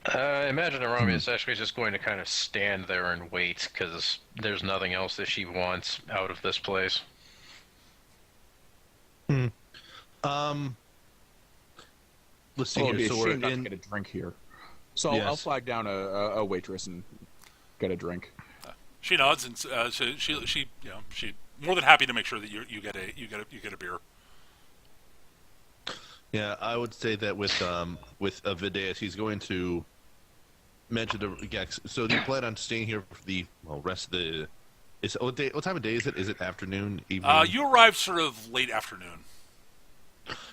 I imagine Arami is actually just going to kind of stand there and wait, because there's nothing else that she wants out of this place. Let's see Well, here. it'd be So a we're shame not to in. get a drink here. So Yes. I'll flag down a waitress and get a drink. She nods and she more than happy to make sure that you get a beer. Yeah, I would say that with Videus, he's going to mention to Gex. So do you plan on staying here for the rest of the? What time of day is it? Is it afternoon, evening? You arrived sort of late afternoon.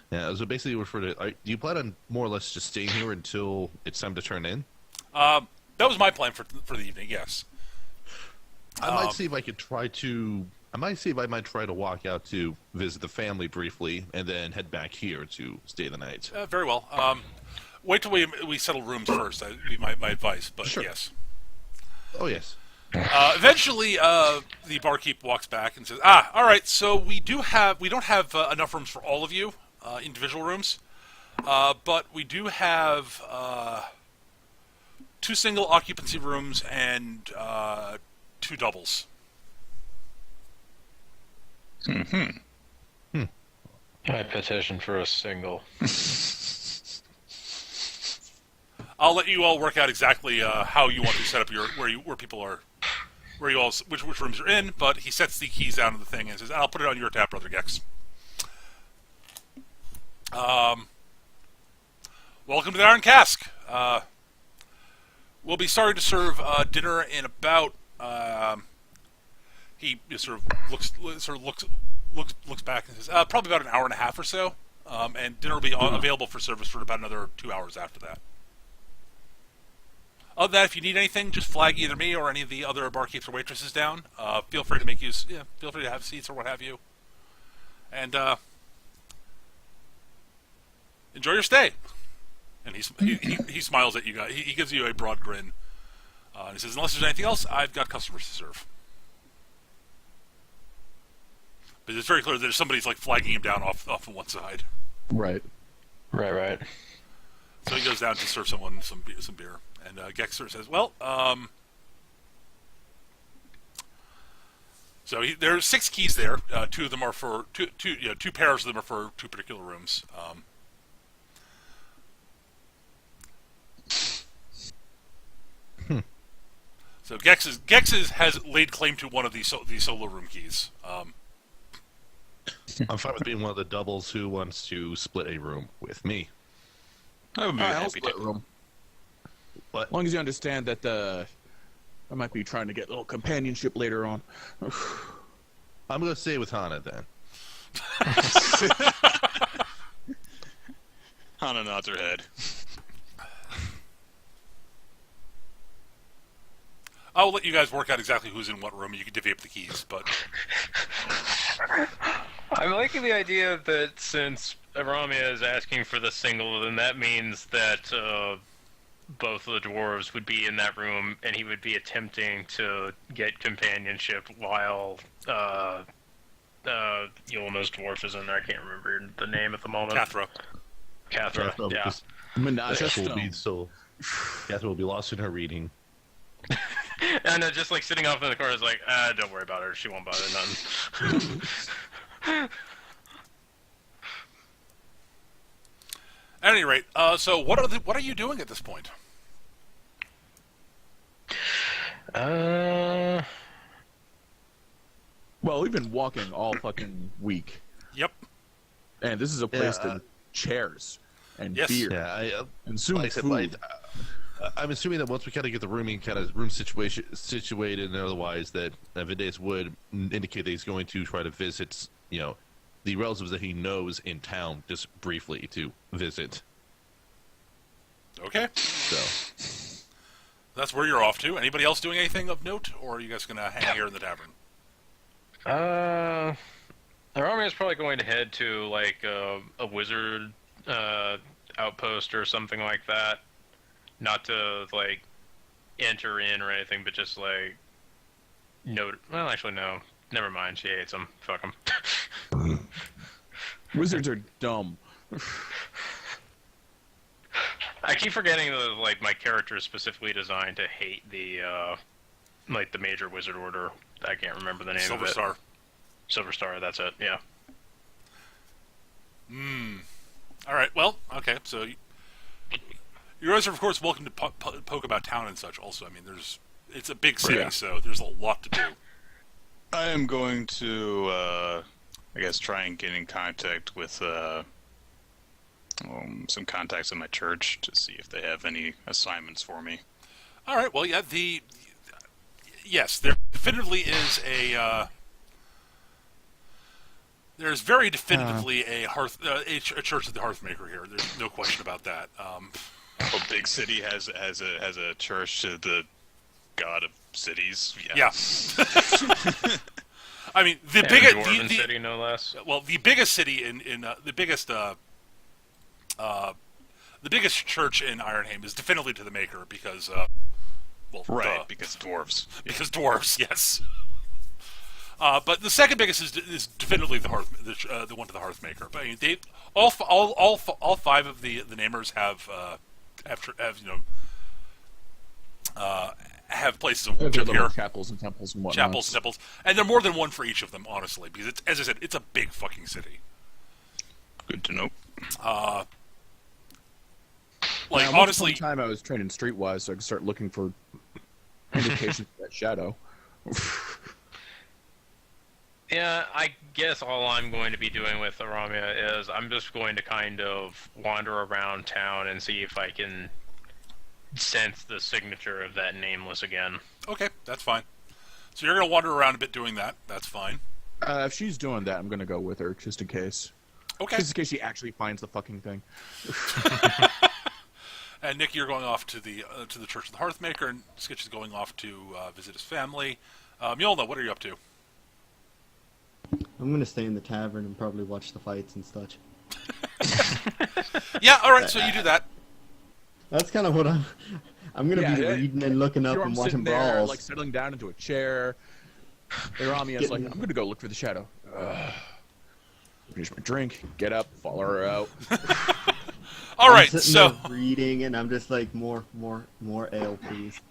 Yeah, so basically, do you plan on more or less just staying here until it's time to turn in? That was my plan for the evening. Yes. I might see if I could try to. I might see if I might try to walk out to visit the family briefly, and then head back here to stay the night. Very well. Wait till we settle rooms first. That would be my advice. But Sure. yes. Oh yes. Eventually, the barkeep walks back and says, all right. So we don't have enough rooms for all of you, individual rooms, but we do have 2 single occupancy rooms and 2 doubles." I petition for a single. I'll let you all work out exactly how you want to set up which rooms you're in. But he sets the keys down to the thing and says, "I'll put it on your tab, Brother Gex." Welcome to the Iron Cask. We'll be starting to serve dinner in about He just sort of looks back and says, "Probably about an hour and a half or so, and dinner will be available for service for about another 2 hours after that." Other than that, if you need anything, just flag either me or any of the other barkeeps or waitresses down. Feel free to make use. Yeah, feel free to have seats or what have you, and enjoy your stay. And he smiles at you guys. He gives you a broad grin. And he says, "Unless there's anything else, I've got customers to serve." But it's very clear that somebody's like flagging him down off on one side. Right. Right. So he goes down to serve someone some beer, and Gexter says, "Well, so there's 6 keys there. Two of them are for two pairs of them are for 2 particular rooms." So Gex has laid claim to one of these solo room keys. I'm fine with being one of the doubles who wants to split a room with me. I would be I'll happy split to. room. What? As long as you understand that I might be trying to get a little companionship later on. I'm going to stay with Hana then. Hana nods her head. I'll let you guys work out exactly who's in what room. You can divvy up the keys, but I'm liking the idea that since Aramia is asking for the single, then that means that both of the dwarves would be in that room, and he would be attempting to get companionship while Yulna's dwarf is in there. I can't remember the name at the moment. Cathra. Cathra, yeah. Menage a Cathra will be stone. Cathra will be lost in her reading. And just like sitting off in the corner is like, don't worry about her. She won't bother nothing. At any rate, so what are you doing at this point? Well, we've been walking all fucking week, Yep. and this is a place Yeah, that chairs and yes. beer Yeah, and soon like I said, food. I'm assuming that once we kind of get the room situation situated and otherwise, that Vindace would indicate that he's going to try to visit, the relatives that he knows in town just briefly to visit. Okay. So, That's where you're off to. Anybody else doing anything of note, or are you guys going to hang here in the tavern? Aramia is probably going to head to like a wizard outpost or something like that. Not to like enter in or anything, but just like note. Well, actually, no. Never mind. She hates them. Fuck them. Wizards are dumb. I keep forgetting that like my character is specifically designed to hate the like the major wizard order. I can't remember the name Silver of it. Star. Silver Star. That's it. Yeah. All right. Well, okay. So you guys are, of course, welcome to poke about town and such. Also, I mean, it's a big city, Yeah. so there's a lot to do. I am going to, I guess, try and get in contact with some contacts in my church to see if they have any assignments for me. All right. Well, yeah. Yes, there definitively is a. There's very definitively a church of the Hearthmaker here. There's no question about that. A big city has a church to the god of cities. Yeah. I mean, the And biggest, Dwarven city, no less. well, the biggest city in the biggest church in Ironhame is definitively to the Maker because, Right, because dwarves. because dwarves, yes. But the second biggest is definitively the one to the Hearthmaker. But I mean, they all 5 of the namers have have places of There's worship little here. chapels and temples and whatnot. Chapels and temples, and there are more than one for each of them, honestly, because as I said, it's a big fucking city. Good to know. Like Now, once honestly, upon a time I was training streetwise, so I could start looking for indications of that shadow. Yeah, I guess all I'm going to be doing with Aramia is I'm just going to kind of wander around town and see if I can sense the signature of that nameless again. okay, that's fine. So you're going to wander around a bit doing that. That's fine. If she's doing that, I'm gonna go with her just in case. Okay. Just in case she actually finds the fucking thing. And Nick, you're going off to the Church of the Hearthmaker, and Skitch is going off to visit his family. Mjolnir, what are you up to? I'm gonna stay in the tavern and probably watch the fights and such. Yeah, all right. So you do that. That's kind of what I'm gonna be reading and looking up You're and sitting watching there, brawls. like settling down into a chair. Iramia's like, Getting- I'm gonna go look for the shadow. Finish my drink, get up, follow her out. All right. I'm sitting So there reading, and I'm just like, more ale, please.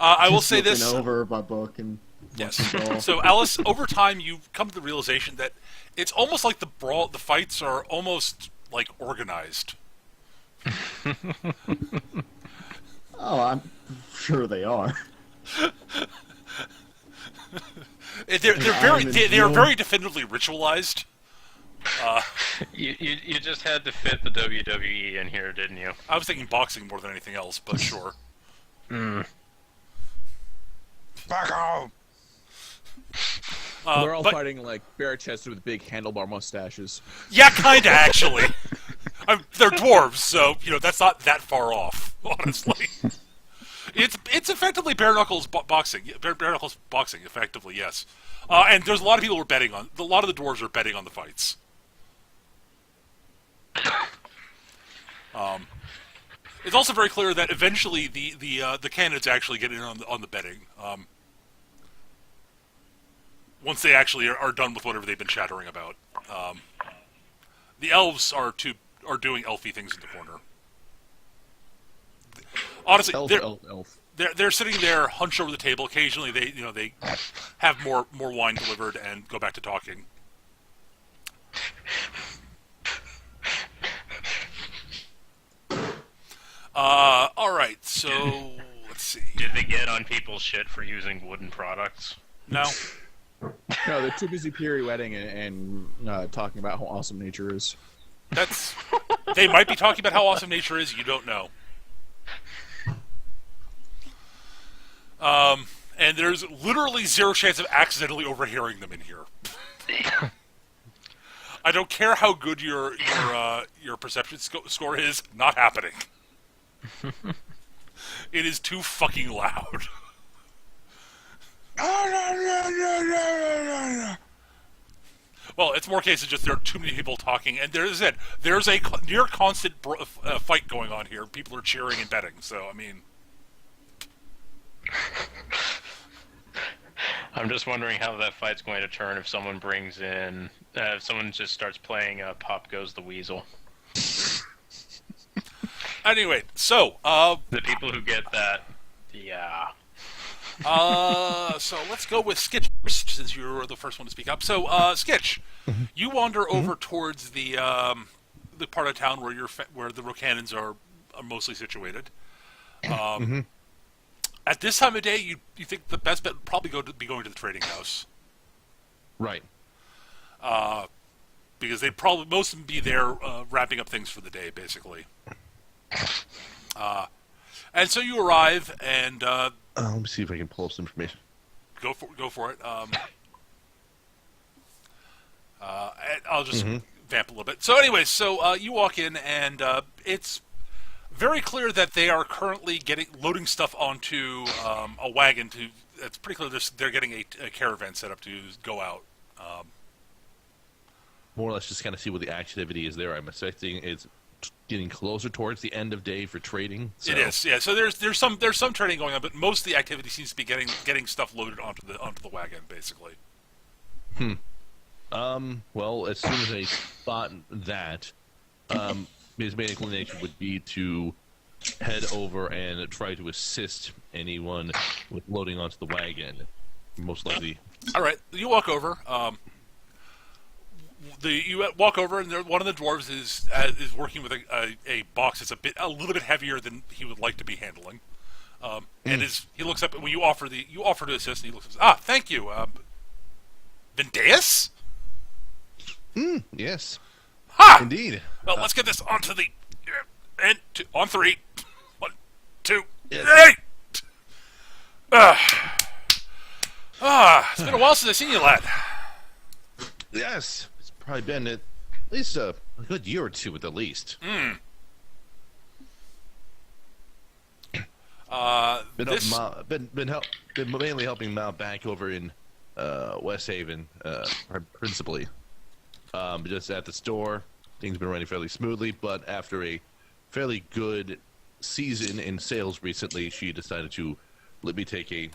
I will Just say looking this. over my book and Yes. watching brawl. So Alice, over time, you've come to the realization that it's almost like the fights are almost like organized. Oh, I'm sure they are. They're very definitively ritualized. You just had to fit the WWE in here, didn't you? I was thinking boxing more than anything else, but sure. Back home. They're all But- fighting like bare-chested with big handlebar mustaches. Yeah, kinda actually. They're dwarves, so that's not that far off. Honestly, it's effectively bare knuckles boxing. Bare knuckles boxing, effectively, yes. And there's a lot of people who are betting on. A lot of the dwarves are betting on the fights. It's also very clear that eventually the candidates actually get in on the betting. Once they actually are done with whatever they've been chattering about. The elves are doing elfy things in the corner. Honestly, Elf. they're sitting there, hunched over the table. Occasionally, they have more wine delivered and go back to talking. All right. So let's see. Did they get on people's shit for using wooden products? No. No, they're too busy pirouetting and talking about how awesome nature is. They might be talking about how awesome nature is. You don't know. And there's literally zero chance of accidentally overhearing them in here. I don't care how good your perception score is. Not happening. It is too fucking loud. Well, it's more cases just there are too many people talking, and there's a near constant fight going on here. People are cheering and betting. So I mean, I'm just wondering how that fight's going to turn if someone brings in, if someone just starts playing Pop Goes the Weasel. anyway, so The people who get that, yeah. so let's go with Skitch first, since you're the first one to speak up. So, Skitch, you wander over towards the part of town where the Rokannons are mostly situated. At this time of day, you think the best bet would probably be going to the trading house, Right. because they'd probably most of them be there wrapping up things for the day, basically. And so you arrive and. Let me see if I can pull up some information. Go for it. And I'll just vamp a little bit. So, anyways, you walk in, and it's very clear that they are currently loading stuff onto a wagon. It's pretty clear they're getting a caravan set up to go out. More or less just kind of see what the activity is there. I'm expecting it's getting closer towards the end of day for trading. So. It is, yeah. So there's some trading going on, but most of the activity seems to be getting stuff loaded onto the wagon, basically. Well, as soon as I spot that, his main inclination would be to head over and try to assist anyone with loading onto the wagon. Most likely. All right, you walk over. You walk over, and one of the dwarves is working with a box that's a little bit heavier than he would like to be handling. And he looks up when you offer to assist, and he looks up. Thank you, Vendeus? Yes. Ha! Indeed. Well, let's get this onto the on 3. 1, 2, Yes. 3. It's been a while since I've seen you, lad. Yes, it's probably been at least a good year or two at the least. Been This... been mainly helping Mal back over in West Haven, principally. Just at the store, things have been running fairly smoothly. But after a fairly good season in sales recently, she decided to let me take a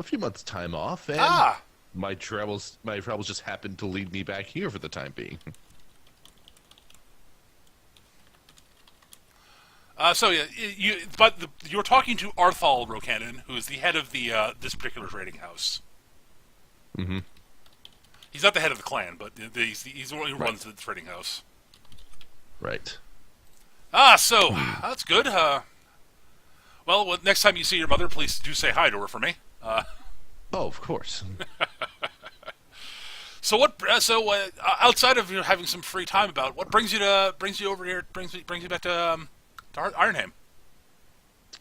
few months' time off, and my travels just happened to lead me back here for the time being. So yeah, you were talking to Arthal Rokanen, who is the head of the this particular trading house. Mm-hmm. He's not the head of the clan, but he's the one who runs the trading house. Right. So that's good. Well, next time you see your mother, please do say hi to her for me. Oh, of course. So what? Outside of having some free time, what brings you over here? Brings you back to Ironhame.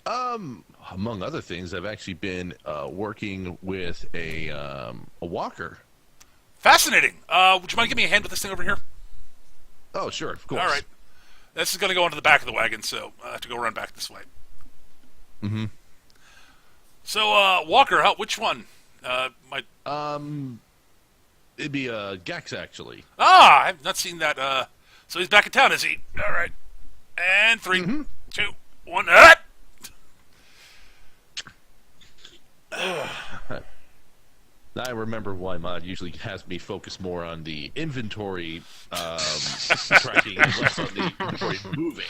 Among other things, I've actually been working with a walker. Fascinating. Would you mind giving me a hand with this thing over here? Oh, sure, of course. All right. This is going to go onto the back of the wagon, so I have to go around back this way. Mm-hmm. So, Walker, which one? It'd be Gex, actually. I've not seen that. So he's back in town, is he? All right. And 3, 2, 1. I remember why Mod usually has me focus more on the inventory tracking and less on the inventory moving.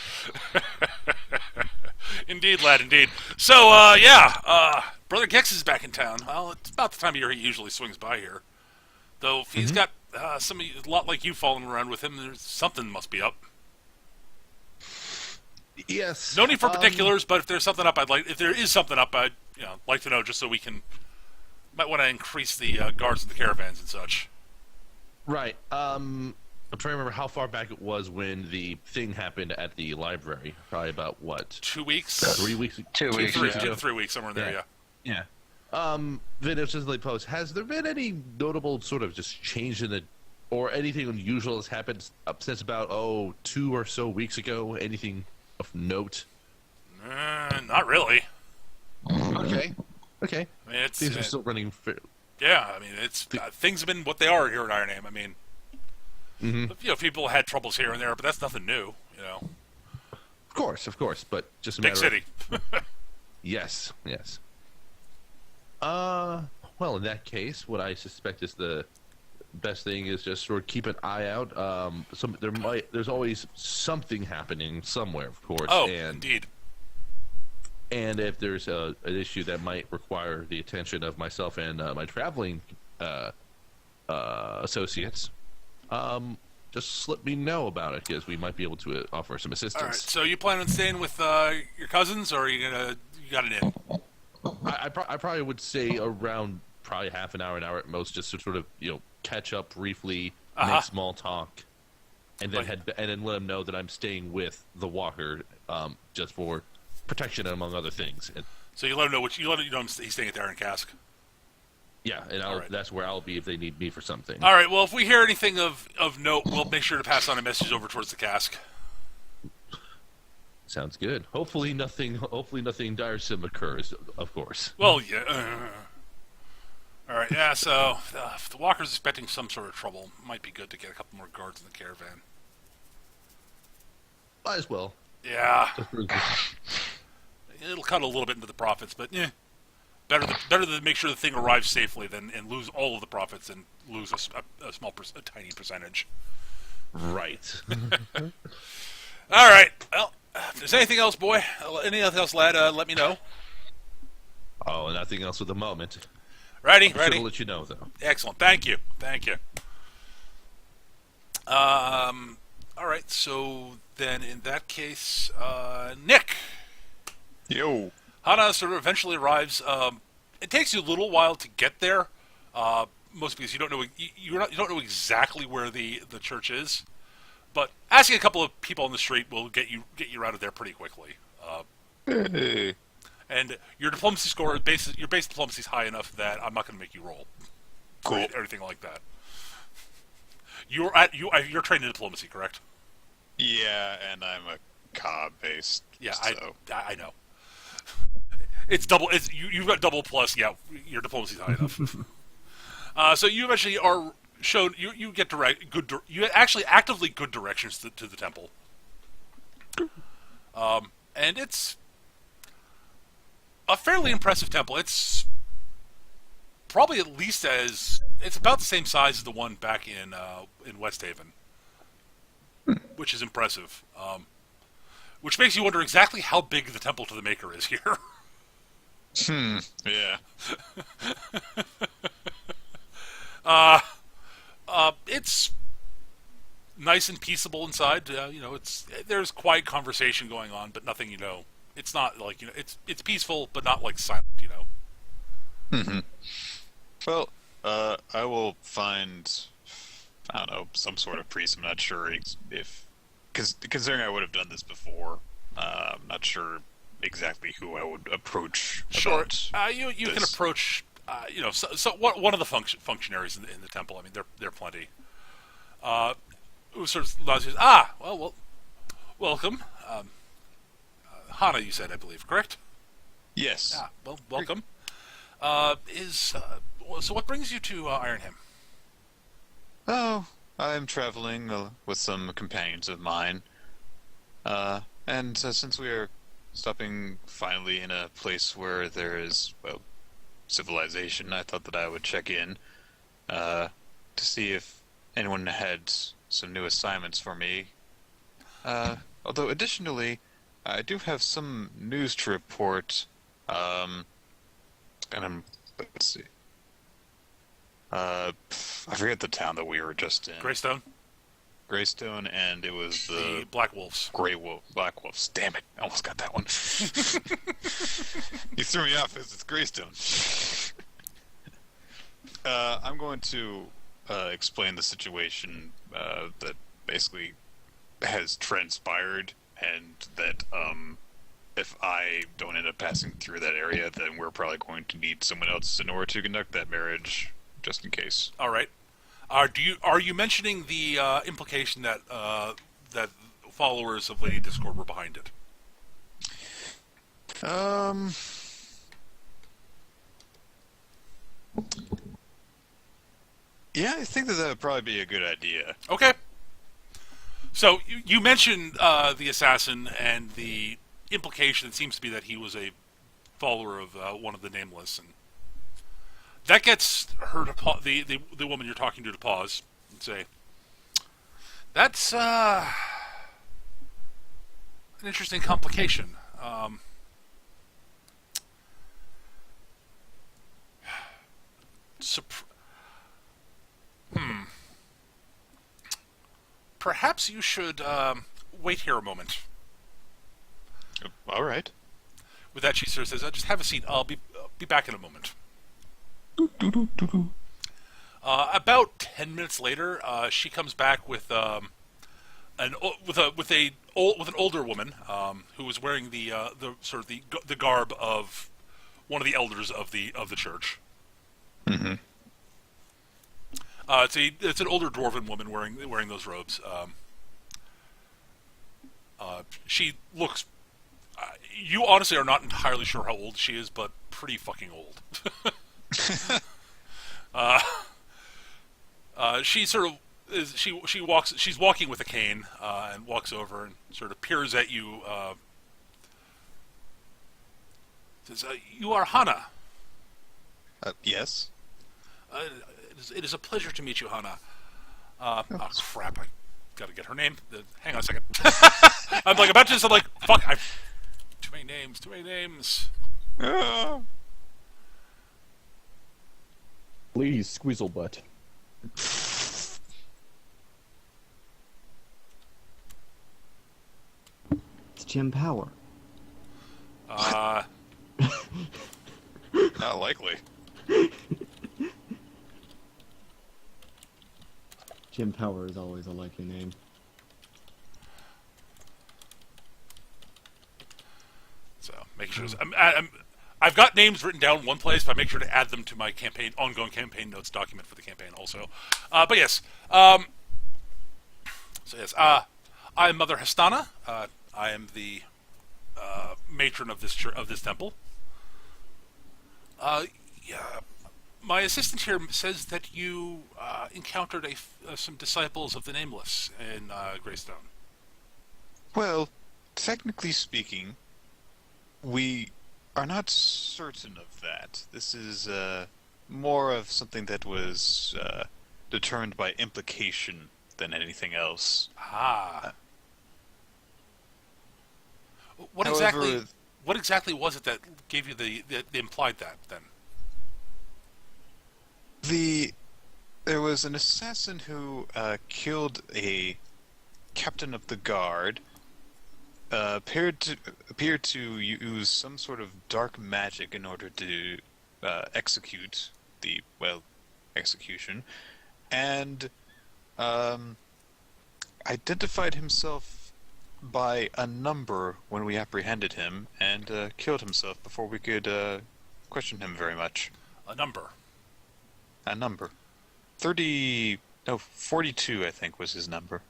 Indeed, lad, indeed. So, Brother Gex is back in town. Well, it's about the time of year he usually swings by here. Though, if he's got a lot like you following around with him, there's something must be up. Yes. No need for particulars, but if there's something up, if there is something up, I'd like to know just so we can. Might want to increase the guards in the caravans and such. Right. I'm trying to remember how far back it was when the thing happened at the library. Probably about, what? 2 weeks? 3 weeks? 2 weeks. 2 Yeah. to 3 weeks, somewhere in there, yeah. Yeah. Vince just post. Has there been any notable sort of just change in or anything unusual that's happened since about 2 or so weeks ago? Anything of note? Not really. Okay. I mean, Things are still running. Yeah, I mean, things have been what they are here at Ironhame. I mean, people had troubles here and there, but that's nothing new. Of course, but just a Big matter city. Yes. Well, in that case, what I suspect is the best thing is just sort of keep an eye out. There's always something happening somewhere, of course. Oh, and, indeed. And if there's an issue that might require the attention of myself and my traveling associates, just let me know about it, because we might be able to offer some assistance. All right. So you plan on staying with your cousins, or are you got it in? I probably would say around probably half an hour at most, just to sort of catch up briefly, make small talk, and then let them know that I'm staying with the walker, just for protection among other things. So you let them know he's staying at the Iron Cask. Yeah, and that's where I'll be if they need me for something. All right. Well, if we hear anything of note, we'll make sure to pass on a message over towards the cask. Sounds good. Hopefully nothing diresome occurs, of course. Well, yeah. All right. Yeah. So if the walker's expecting some sort of trouble, it might be good to get a couple more guards in the caravan. Might as well. Yeah. It'll cut a little bit into the profits, but better to make sure the thing arrives safely than and lose all of the profits and lose a tiny percentage. Right. All right. Well, if there's anything else, boy, anything else, lad, let me know. Oh, nothing else at the moment. Ready. I'll let you know, though. Excellent. Thank you. All right. So then, in that case, Nick. Yo. Hana sort of eventually arrives. It takes you a little while to get there, mostly because you don't know exactly where the church is. But asking a couple of people on the street will get you out of there pretty quickly. And your diplomacy score, your base diplomacy is high enough that I'm not going to make you roll. Cool. Or anything like that. You're trained in diplomacy, correct? Yeah, and I'm a cob based. Yeah, so. I know. It's double. You've got double plus. Yeah, your diplomacy's high enough. So you eventually are shown. You get you actually actively good directions to the temple. And it's a fairly impressive temple. It's probably at least it's about the same size as the one back in West Haven, which is impressive. Which makes you wonder exactly how big the temple to the Maker is here. Yeah. It's nice and peaceable inside. There's quiet conversation going on, but nothing. It's not like it's peaceful, but not like silent. Well, I will find, I don't know, some sort of priest. I'm not sure if, because considering I would have done this before, I'm not sure exactly who I would approach. Sure. About You can this. approach. One of the functionaries in the temple. I mean, there are plenty. Who sort of says, welcome. Hana, you said, I believe, correct? Yes. Yeah. Well, welcome. So what brings you to Ironhame? Oh, I'm traveling with some companions of mine. And since we are stopping finally in a place where there is, well, civilization, I thought that I would check in to see if anyone had some new assignments for me. Although, additionally, I do have some news to report. Let's see. I forget the town that we were just in. Greystone? Greystone, and it was the Black Wolves. Black Wolves. Damn it! I almost got that one. You threw me off as it's Greystone. I'm going to explain the situation that basically has transpired, and that if I don't end up passing through that area, then we're probably going to need someone else in order to conduct that marriage, just in case. All right. Are you mentioning the implication that that followers of Lady Discord were behind it? Yeah, I think that would probably be a good idea. Okay. So you mentioned the assassin, and the implication seems to be that he was a follower of one of the Nameless, and that gets her to the woman you're talking to pause and say, "That's an interesting complication." Perhaps you should wait here a moment. All right. With that, she sort of says, "Just have a seat. I'll be back in a moment." About 10 minutes later, she comes back with an older woman who was wearing the garb of one of the elders of the church. Mm-hmm. It's an older dwarven woman wearing those robes. She looks. You honestly are not entirely sure how old she is, but pretty fucking old. She sort of is. She walks. She's walking with a cane and walks over and sort of peers at you. Says, "You are Hana." Yes. It is a pleasure to meet you, Hana. Oh crap! I gotta get her name. Hang on a second. I'm like about to. I'm like, fuck! Too many names. Too many names. Please, Squeezle butt. It's Jim Power. Not likely. Jim Power is always a likely name. So making signatures. I've got names written down in one place, but I make sure to add them to my ongoing campaign notes document for the campaign also. But yes, so yes, I am Mother Hastana. I am the matron of this temple. Yeah, my assistant here says that you encountered some disciples of the Nameless in Greystone. Well, technically speaking, we are not certain of that. This is more of something that was determined by implication than anything else. Ah. What However, exactly was it that gave you the implied that then? There was an assassin who killed a captain of the guard. Appeared to use some sort of dark magic in order to execute the execution, and identified himself by a number when we apprehended him, and killed himself before we could question him very much. A number. A number. 42, I think, was his number.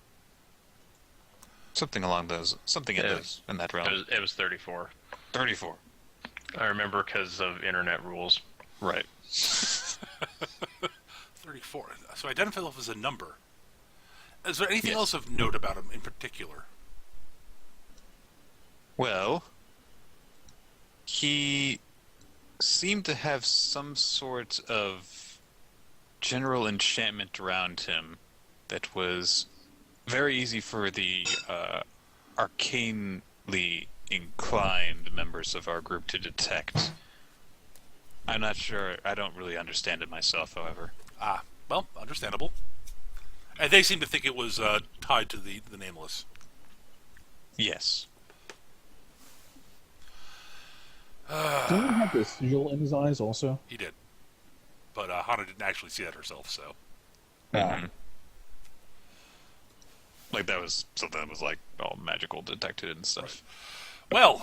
Something along those, in that realm. It was 34. 34. I remember because of internet rules. Right. 34. So identify himself as a number. Is there anything Yes. else of note about him in particular? Well, he seemed to have some sort of general enchantment around him that was very easy for the arcanely inclined members of our group to detect. I'm not sure. I don't really understand it myself, however. Ah, well, understandable. And they seem to think it was tied to the Nameless. Yes. Didn't he have this sigil in his eyes also? He did. But Hana didn't actually see that herself, so... Mhm. Like, that was something that was, like, all magical detected and stuff. Well,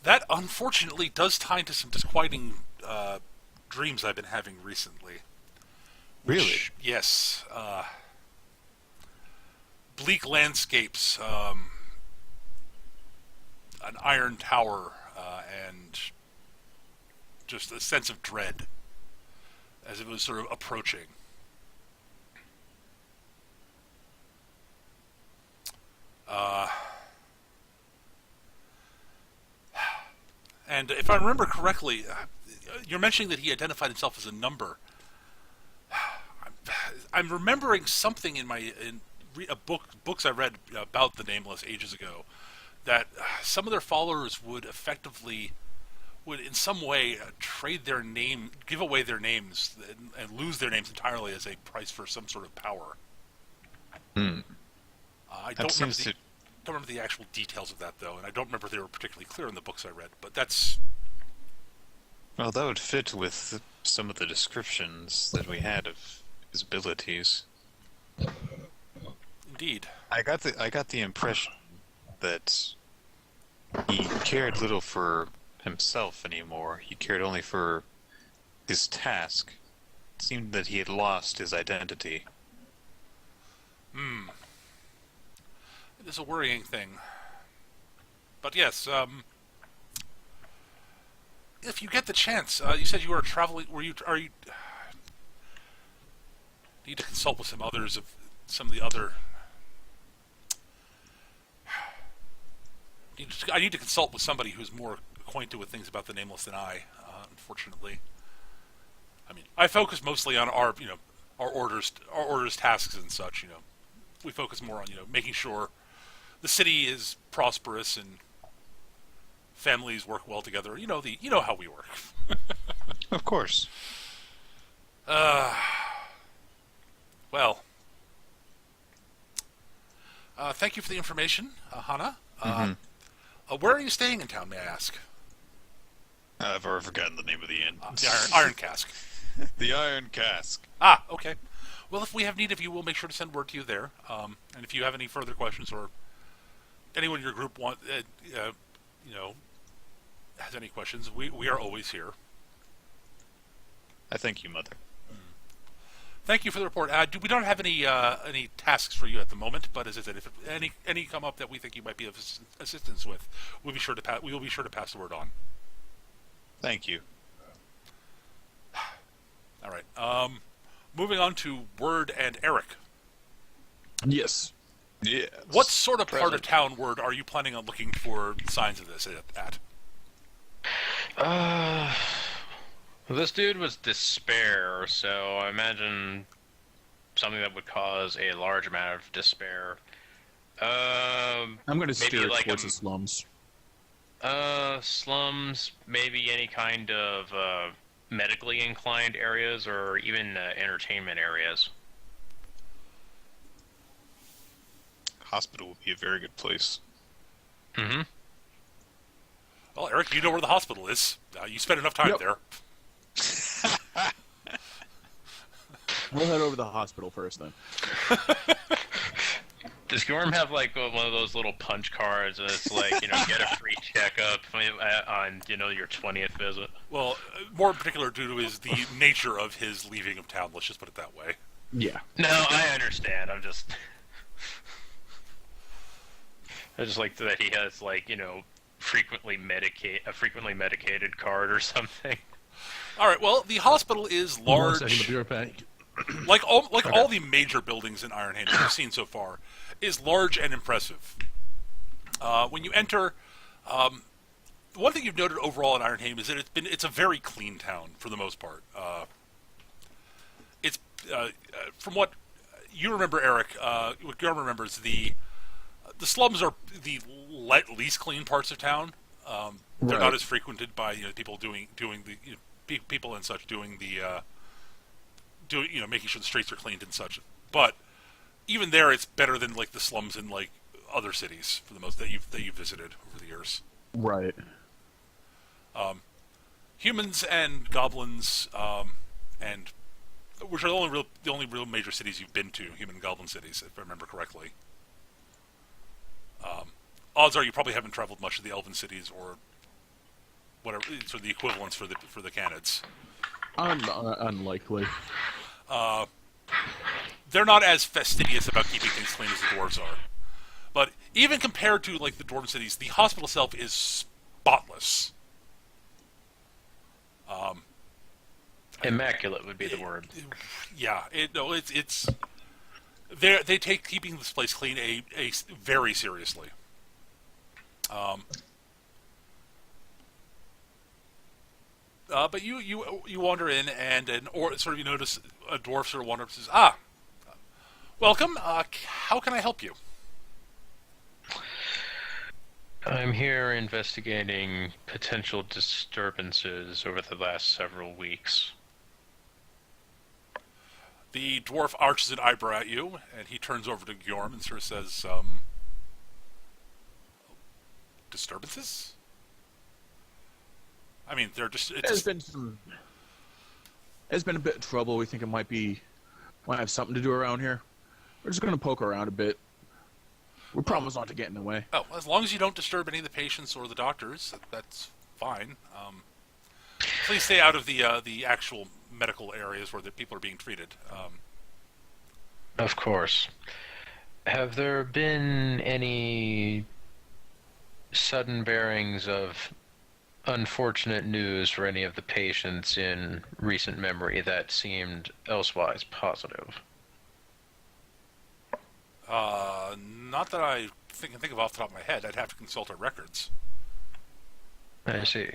that unfortunately does tie into some disquieting dreams I've been having recently. Really? Yes. Bleak landscapes, an iron tower, and just a sense of dread as it was sort of approaching. And if I remember correctly, you're mentioning that he identified himself as a number. I'm remembering something in books I read about the Nameless ages ago, that some of their followers would in some way trade their name, give away their names, and lose their names entirely as a price for some sort of power. Hmm. I That seems to... don't remember the actual details of that, though, and I don't remember if they were particularly clear in the books I read, but that's... Well, that would fit with some of the descriptions that we had of his abilities. Indeed. I got the impression that he cared little for himself anymore. He cared only for his task. It seemed that he had lost his identity. It is a worrying thing. But yes, if you get the chance, you said you were traveling. Are you? Need to consult with some of the other. I need to consult with somebody who's more acquainted with things about the Nameless than I. Unfortunately, I mean, I focus mostly on our orders, tasks, and such. We focus more on making sure the city is prosperous and families work well together. You know how we work. Of course. Well, thank you for the information, Hana. Where are you staying in town, may I ask? I've already forgotten the name of the inn. The Iron Cask. The Iron Cask. Ah, okay. Well, if we have need of you, we'll make sure to send word to you there. And if you have any further questions or anyone in your group you know, has any questions, we are always here. I thank you, Mother. Thank you for the report. We don't have any tasks for you at the moment, but as I said, if any come up that we think you might be of assistance with, we will be sure to pass the word on. Thank you. All right. Moving on to Word and Eric. Yes. Yeah. What sort of part of Present. town, Word, are you planning on looking for signs of this at? This dude was despair, so I imagine something that would cause a large amount of despair. I'm going to Maybe steer like towards the slums. Slums, maybe any kind of medically inclined areas, or even entertainment areas. Hospital would be a very good place. Mm-hmm. Well, Eric, you know where the hospital is. You spent enough time Yep. there. We'll head over to the hospital first, then. Does Gorm have like one of those little punch cards, and it's like, get a free checkup on your 20th visit? Well, more in particular due to the nature of his leaving of town. Let's just put it that way. Yeah. No, I understand. I just like that he has frequently medicated card or something. All right. Well, the hospital is large. 1 second, I'll be right back. Like all the major buildings in Ironhame that we've seen so far, is large and impressive. When you enter, the one thing you've noted overall in Ironhame is that it's a very clean town for the most part. It's from what you remember, Eric. What Guillermo remembers, the slums are the least clean parts of town. They're not Right. as frequented by people doing the people and such doing the. Making sure the streets are cleaned and such. But even there, it's better than like the slums in like other cities for the most that you've visited over the years. Right. Humans and goblins, and which are the only real major cities you've been to, human and goblin cities, if I remember correctly. Odds are you probably haven't traveled much to the elven cities or whatever, sort of the equivalents for the Canids. Unlikely. They're not as fastidious about keeping things clean as the dwarves are. But even compared to like the dwarven cities, the hospital itself is spotless. Immaculate would be the word. Yeah, it's they take keeping this place clean a very seriously. But you wander in and you notice a dwarf sort of wander up and says, welcome. How can I help you? I'm here investigating potential disturbances over the last several weeks. The dwarf arches an eyebrow at you, and he turns over to Gjorm and sort of says, disturbances? I mean, they're just... There's been a bit of trouble. We think it might have something to do around here. We're just going to poke around a bit. We promise not to get in the way. Oh, as long as you don't disturb any of the patients or the doctors, that's fine. Please stay out of the actual medical areas where the people are being treated. Of course. Have there been any sudden bearings of unfortunate news for any of the patients in recent memory that seemed elsewise positive? Not that I can think of off the top of my head. I'd have to consult our records. I see.